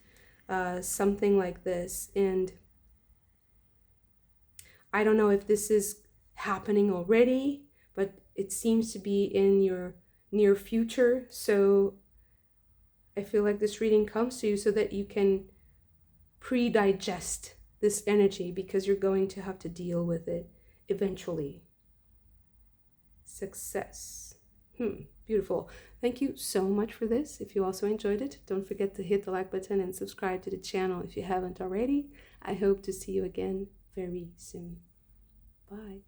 something like this. And I don't know if this is happening already, but it seems to be in your near future. So I feel like this reading comes to you so that you can pre-digest this energy, because you're going to have to deal with it eventually. Success. Beautiful. Thank you so much for this. If you also enjoyed it, don't forget to hit the like button and subscribe to the channel if you haven't already. I hope to see you again very soon. Bye.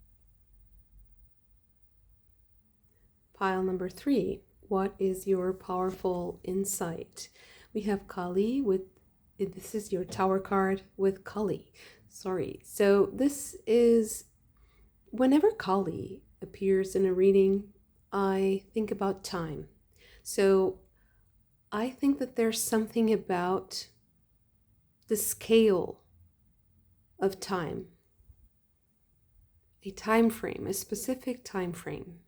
Pile number 3. What is your powerful insight? We have Kali this is your Tower card with Kali. Sorry. So this is, whenever Kali appears in a reading, I think about time. So I think that there's something about the scale of time, a time frame, a specific time frame.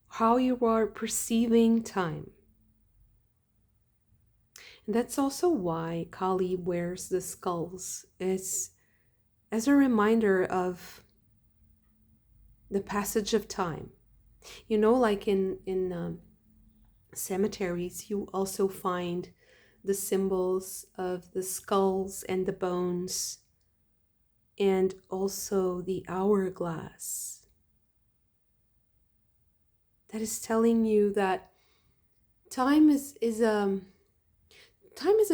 how you are perceiving time. And that's also why Kali wears the skulls, as a reminder of the passage of time. You know, like in cemeteries, you also find the symbols of the skulls and the bones, and also the hourglass. That is telling you that time is a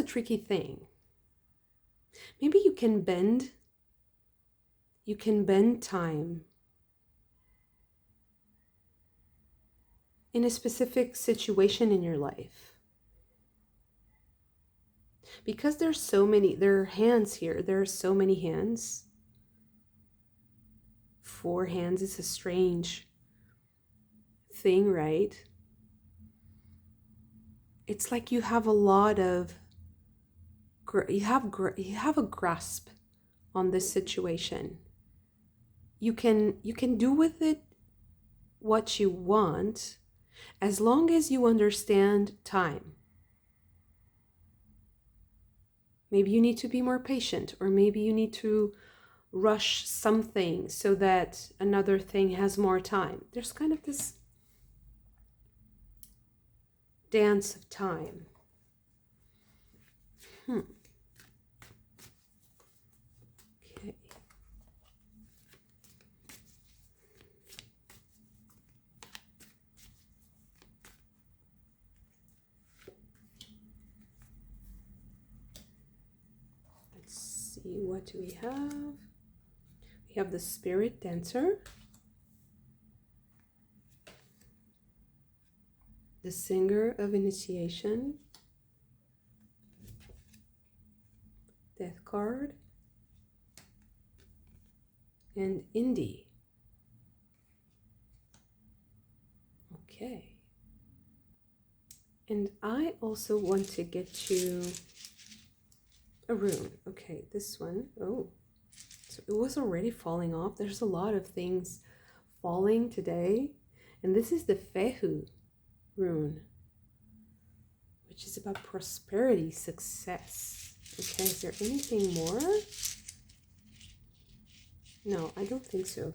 tricky thing. Maybe you can bend time in a specific situation in your life. Because there are hands here. There are so many hands. 4 hands is a strange thing, right? It's like you have a lot of you have a grasp on this situation. You can do with it what you want, as long as you understand time. Maybe you need to be more patient, or maybe you need to rush something so that another thing has more time. There's kind of this dance of time. Okay. Let's see, what do we have? We have the spirit dancer, the singer of initiation, death card, and indie. Okay. And I also want to get you a rune. Okay, this one. Oh, so it was already falling off. There's a lot of things falling today. And this is the Fehu rune, which is about prosperity, success. Okay, is there anything more? No, I don't think so.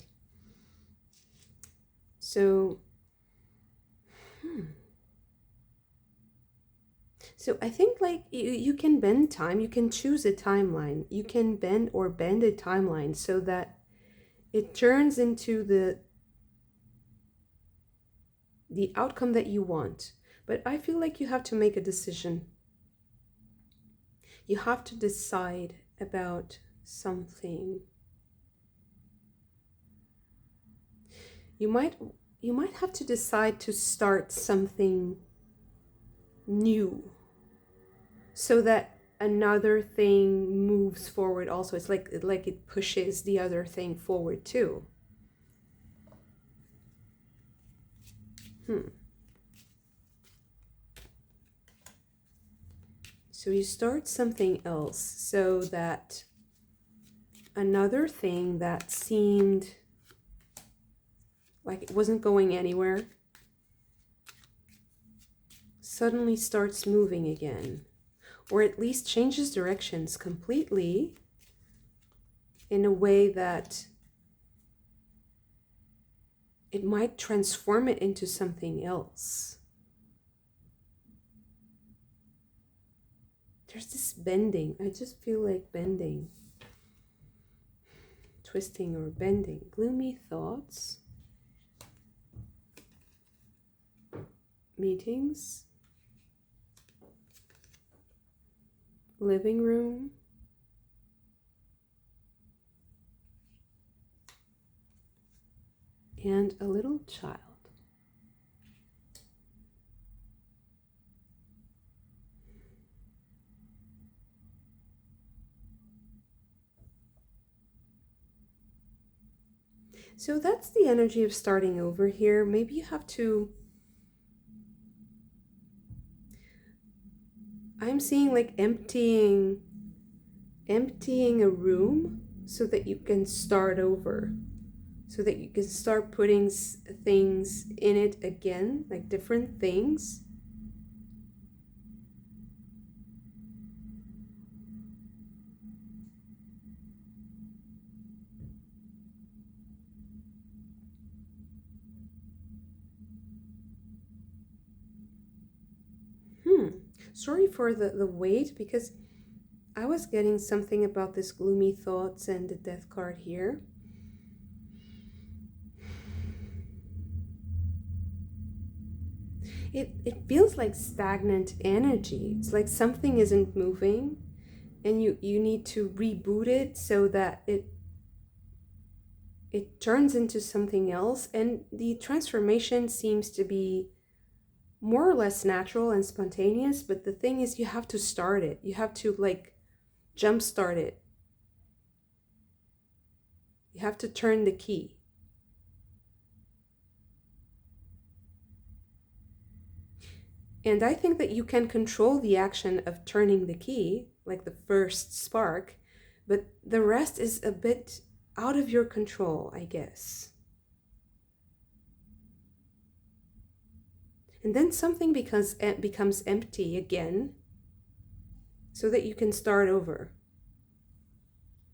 So, So I think like you can bend time, you can choose a timeline. You can bend a timeline so that it turns into the outcome that you want. But I feel like you have to make a decision. You have to decide about something. You might have to decide to start something new, so that another thing moves forward also. It's like it pushes the other thing forward too. So you start something else so that another thing that seemed like it wasn't going anywhere suddenly starts moving again, or at least changes directions completely in a way that it might transform it into something else. There's this bending. I just feel like bending. Twisting or bending. Gloomy thoughts. Meetings. Living room. And a little child. So that's the energy of starting over here. Maybe you have to, I'm seeing like emptying a room so that you can start over. so that you can start putting things in it again, like different things. Sorry for the wait, because I was getting something about this gloomy thoughts and the death card here. It feels like stagnant energy. It's like something isn't moving, and you need to reboot it so that it turns into something else. And the transformation seems to be more or less natural and spontaneous, but the thing is, you have to start it. You have to like jumpstart it. You have to turn the key. And I think that you can control the action of turning the key, like the first spark, but the rest is a bit out of your control, I guess. And then something becomes empty again, so that you can start over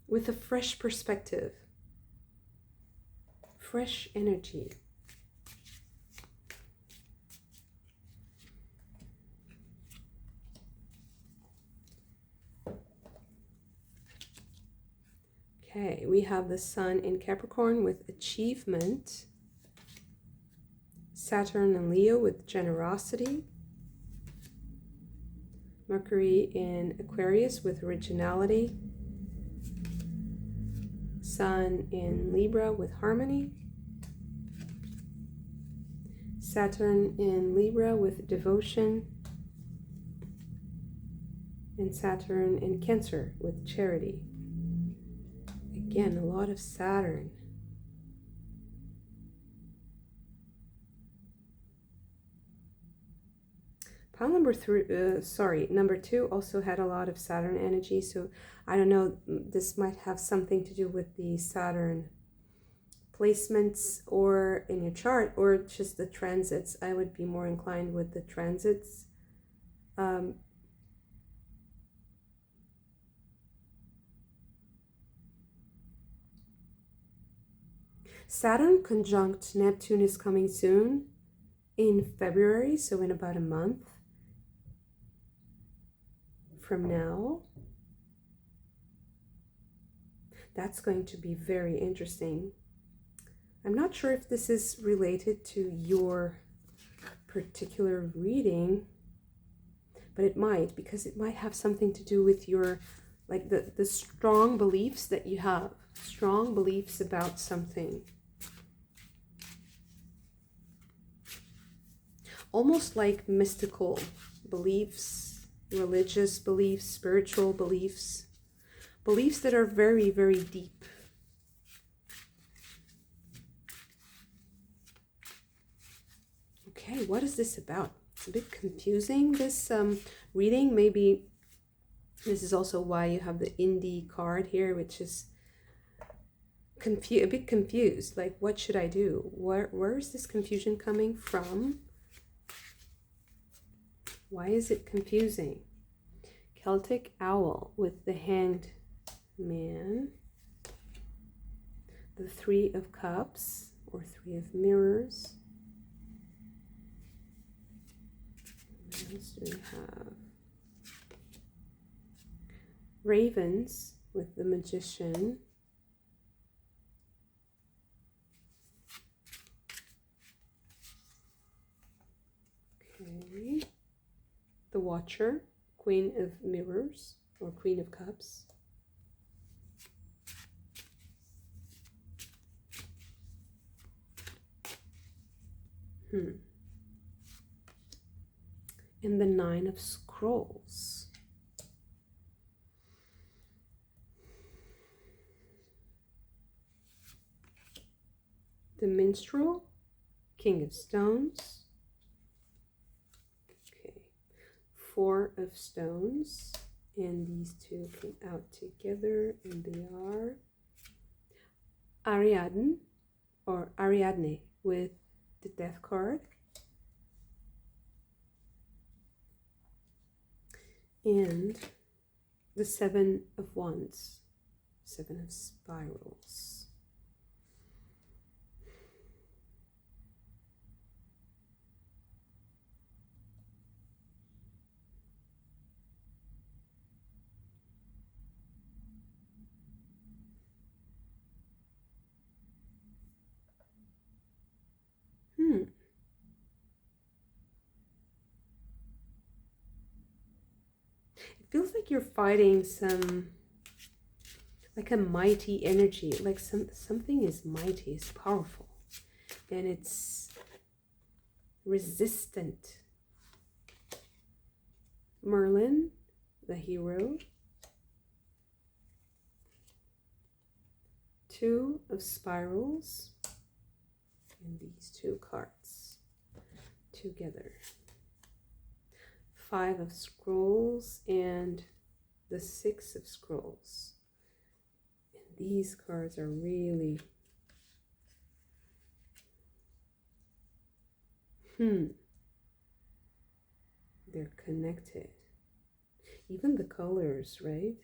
with a fresh perspective, fresh energy. Okay, we have the Sun in Capricorn with achievement, Saturn in Leo with generosity, Mercury in Aquarius with originality, Sun in Libra with harmony, Saturn in Libra with devotion, and Saturn in Cancer with charity. Again, a lot of Saturn. Pile number 2 also had a lot of Saturn energy, so I don't know, this might have something to do with the Saturn placements or in your chart, or just the transits. I would be more inclined with the transits. Saturn conjunct Neptune is coming soon in February, so in about a month from now. That's going to be very interesting. I'm not sure if this is related to your particular reading, but it might, because it might have something to do with your, like the strong beliefs that you have, strong beliefs about something. Almost like mystical beliefs, religious beliefs, spiritual beliefs, beliefs that are very, very deep. Okay, what is this about? It's a bit confusing, this reading. Maybe this is also why you have the indie card here, which is a bit confused. Like, what should I do? Where is this confusion coming from? Why is it confusing? Celtic Owl with the Hanged Man, the Three of Cups or Three of Mirrors. What else do we have? Ravens with the Magician. Okay. The Watcher, Queen of Mirrors or Queen of Cups. And the Nine of Scrolls. The Minstrel, King of Stones. Four of Stones, and these two come out together, and they are Ariadne or Ariadne with the Death card. And the Seven of Wands, Seven of Spirals. It feels like you're fighting some, like a mighty energy, like something is mighty, it's powerful, and it's resistant. Merlin, the hero. Two of Spirals, and these two cards together. Five of Scrolls and the Six of Scrolls. And these cards are really they're connected. Even the colors, right?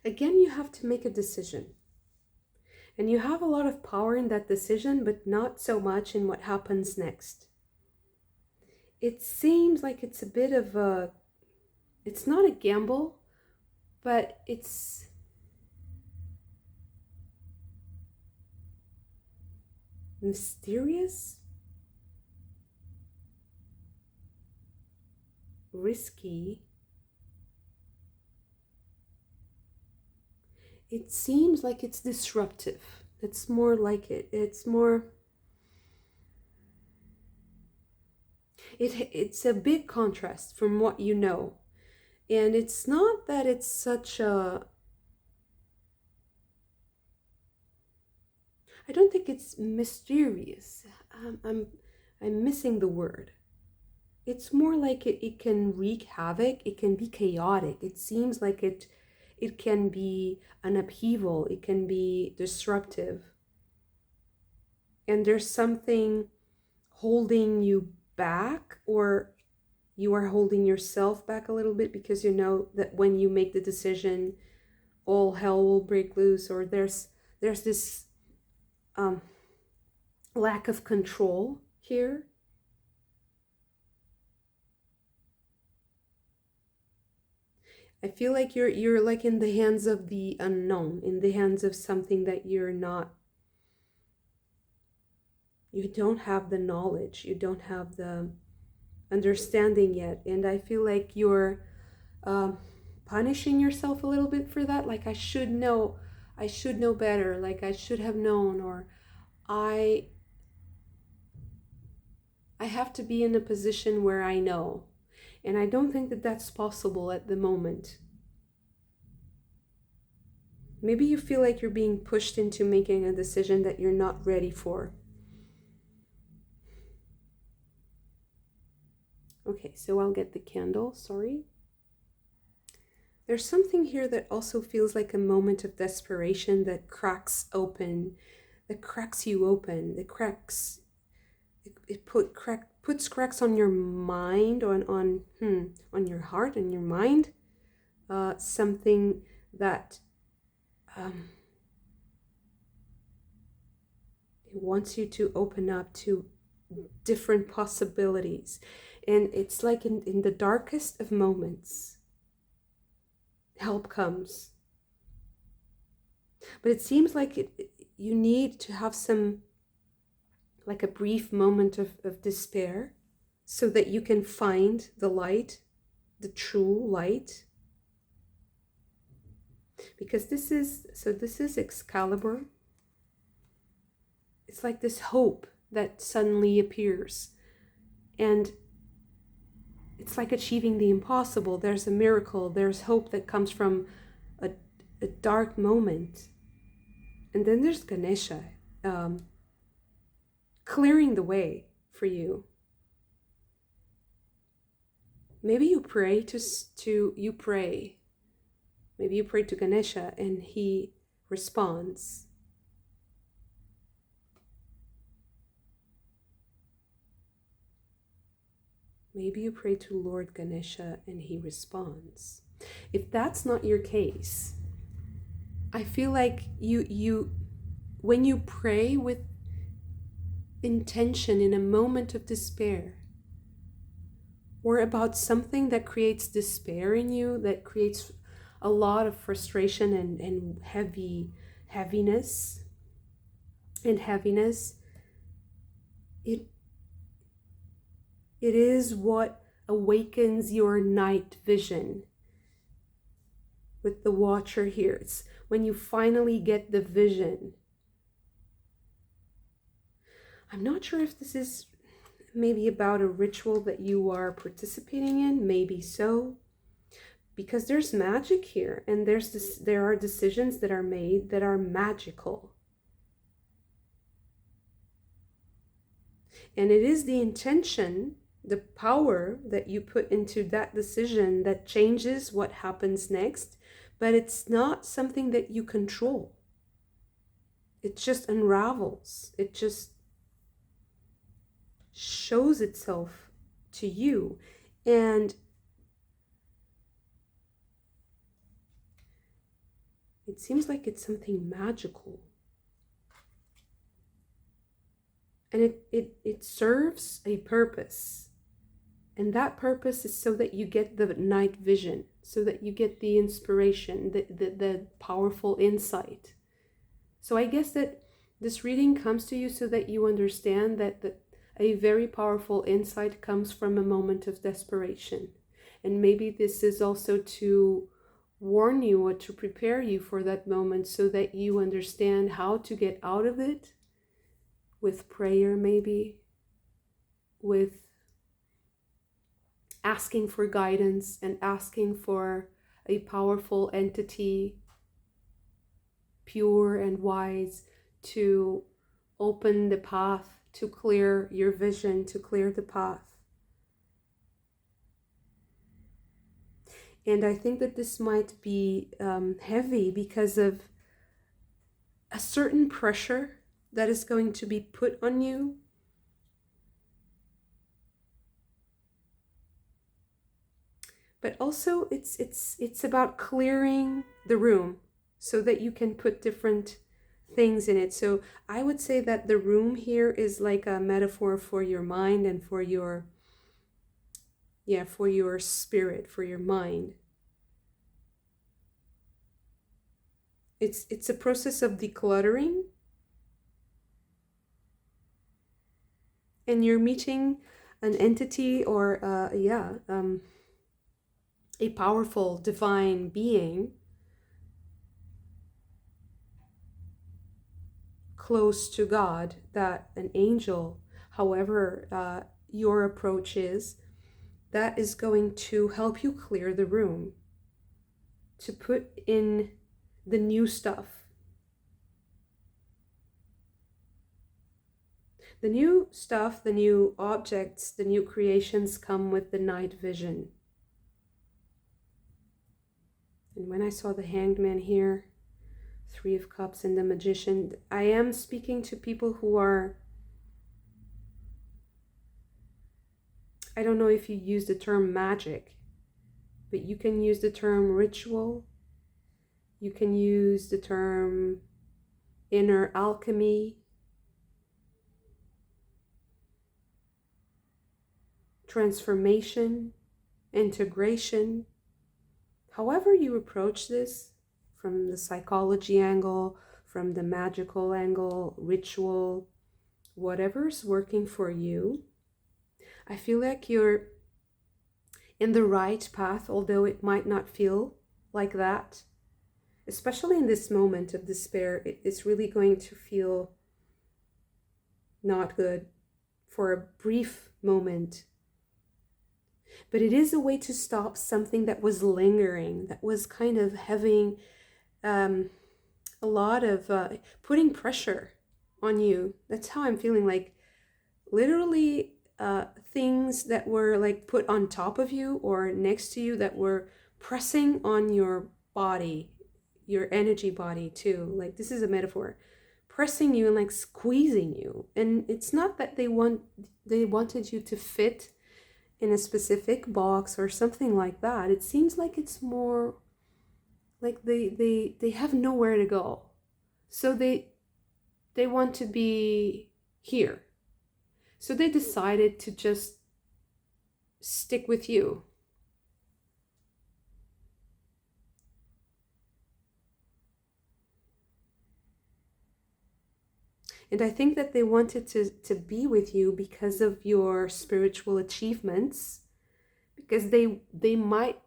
Again, you have to make a decision. And you have a lot of power in that decision, but not so much in what happens next. It seems like it's a bit of a, it's not a gamble, but it's mysterious, risky. It seems like it's disruptive. It's more like it. It's more, it's a big contrast from what you know. And it's not that it's such a, I don't think it's mysterious. I'm missing the word. It's more like it can wreak havoc. It can be chaotic. It seems like it can be an upheaval. It can be disruptive. And there's something holding you back, or you are holding yourself back a little bit because you know that when you make the decision, all hell will break loose, or there's this lack of control here. I feel like you're like in the hands of the unknown, in the hands of something that you don't have the knowledge, you don't have the understanding yet. And I feel like you're punishing yourself a little bit for that. Like I should know better, like I should have known, or I have to be in a position where I know. And I don't think that that's possible at the moment. Maybe you feel like you're being pushed into making a decision that you're not ready for. Okay, so I'll get the candle, sorry. There's something here that also feels like a moment of desperation that cracks open, that cracks you open, that cracks, puts cracks on your mind, on your heart and your mind. Something that it wants you to open up to different possibilities. And it's like in the darkest of moments, help comes. But it seems like you need to have some, like a brief moment of despair, so that you can find the light, the true light. Because this is Excalibur. It's like this hope that suddenly appears. And it's like achieving the impossible. There's a miracle. There's hope that comes from a dark moment. And then there's Ganesha. clearing the way for you. Maybe you pray you pray. Maybe you pray to Ganesha and he responds. Maybe you pray to Lord Ganesha and he responds. If that's not your case, I feel like you when you pray with intention in a moment of despair, or about something that creates despair in you, that creates a lot of frustration and heaviness, it is what awakens your night vision. With the watcher here, it's when you finally get the vision. I'm not sure if this is maybe about a ritual that you are participating in, maybe so, because there's magic here, and there are decisions that are made that are magical. And it is the intention, the power that you put into that decision that changes what happens next, but it's not something that you control. It just unravels. It just shows itself to you. And it seems like it's something magical. And it serves a purpose. And that purpose is so that you get the night vision, so that you get the inspiration, the powerful insight. So I guess that this reading comes to you so that you understand that a very powerful insight comes from a moment of desperation. And maybe this is also to warn you or to prepare you for that moment so that you understand how to get out of it, with prayer maybe, with asking for guidance and asking for a powerful entity, pure and wise, to open the path, to clear your vision, to clear the path. And I think that this might be heavy because of a certain pressure that is going to be put on you. But also it's about clearing the room so that you can put different things in it. So I would say that the room here is like a metaphor for your mind and for your spirit, for your mind. It's a process of decluttering. And you're meeting an entity or a powerful divine being close to God, that an angel, however your approach is, that is going to help you clear the room, to put in the new stuff. The new stuff, the new objects, the new creations come with the night vision. And when I saw the Hanged Man here, Three of Cups and the Magician, I am speaking to people who are, I don't know if you use the term magic, but you can use the term ritual. You can use the term inner alchemy, transformation, integration. However you approach this, from the psychology angle, from the magical angle, ritual, whatever's working for you, I feel like you're in the right path, although it might not feel like that. Especially in this moment of despair, it's really going to feel not good for a brief moment. But it is a way to stop something that was lingering, that was kind of having a lot of putting pressure on you. That's how I'm feeling, like literally things that were like put on top of you or next to you that were pressing on your body, your energy body too. Like this is a metaphor, pressing you and like squeezing you. And it's not that they wanted you to fit in a specific box or something like that. It seems like it's more like they have nowhere to go. So they want to be here. So they decided to just stick with you. And I think that they wanted to be with you because of your spiritual achievements, because they might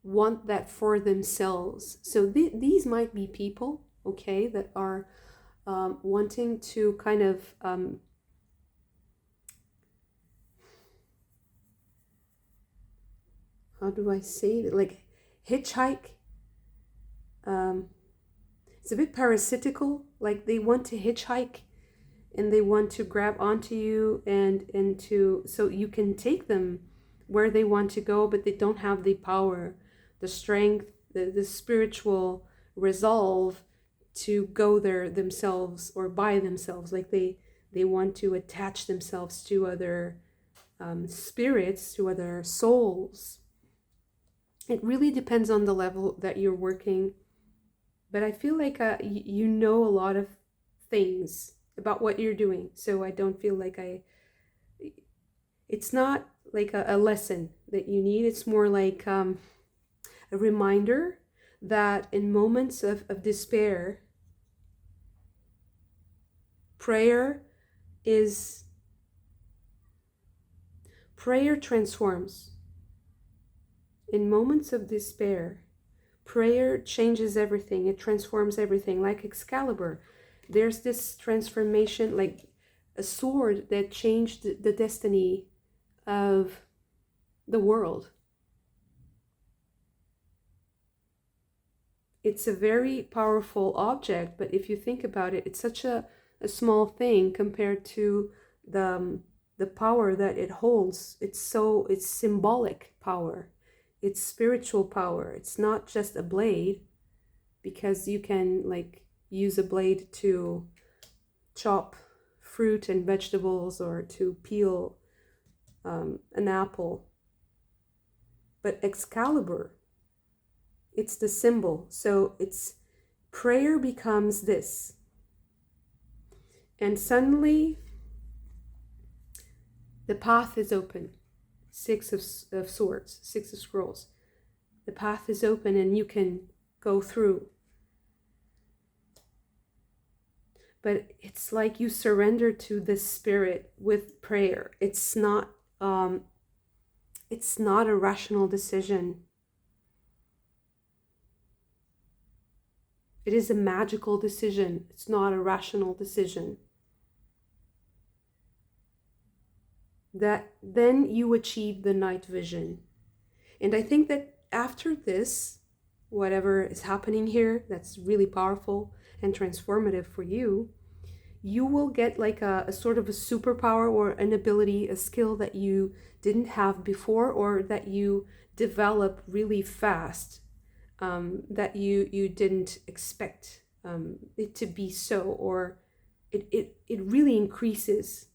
want that for themselves. So these might be people, okay, that are wanting to kind of how do I say it? Like hitchhike. It's a bit parasitical. Like they want to hitchhike and they want to grab onto you and to so you can take them where they want to go, but they don't have the power, the strength, the spiritual resolve to go there themselves or by themselves. Like they want to attach themselves to other spirits, to other souls. It really depends on the level that you're working, but I feel like you know a lot of things about what you're doing, so I don't feel like it's not like a lesson that you need. It's more like a reminder that in moments of despair, prayer transforms. In moments of despair, prayer changes everything. It transforms everything. Like Excalibur, there's this transformation, like a sword that changed the destiny of the world. It's a very powerful object, but if you think about it, it's such a small thing compared to the power that it holds. It's symbolic power. It's spiritual power. It's not just a blade, because you can like use a blade to chop fruit and vegetables or to peel an apple. But Excalibur, it's the symbol. So it's prayer becomes this. And suddenly the path is open. Six of swords, six of scrolls. The path is open and you can go through. But it's like you surrender to the spirit with prayer. It's not a rational decision. It is a magical decision. It's not a rational decision. That then you achieve the night vision. And I think that after this, whatever is happening here, that's really powerful and transformative for you, you will get like a sort of a superpower or an ability, a skill that you didn't have before, or that you develop really fast, that you didn't expect it to be so, or it really increases.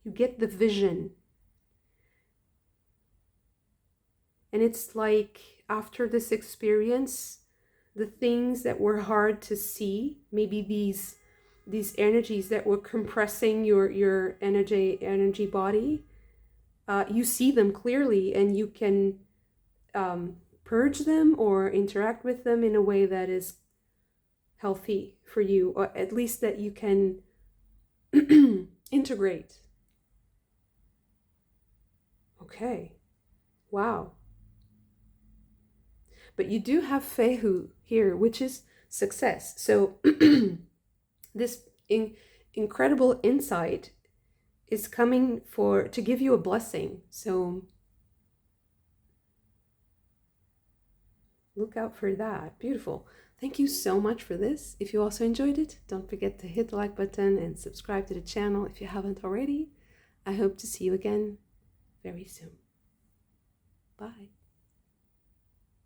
You get the vision. And it's like after this experience, the things that were hard to see, maybe these energies that were compressing your energy body, you see them clearly, and you can purge them or interact with them in a way that is healthy for you, or at least that you can integrate. Okay, wow. But you do have Fehu here, which is success. So this incredible insight is coming to give you a blessing. So look out for that. Beautiful. Thank you so much for this. If you also enjoyed it, don't forget to hit the like button and subscribe to the channel if you haven't already. I hope to see you again very soon. Bye.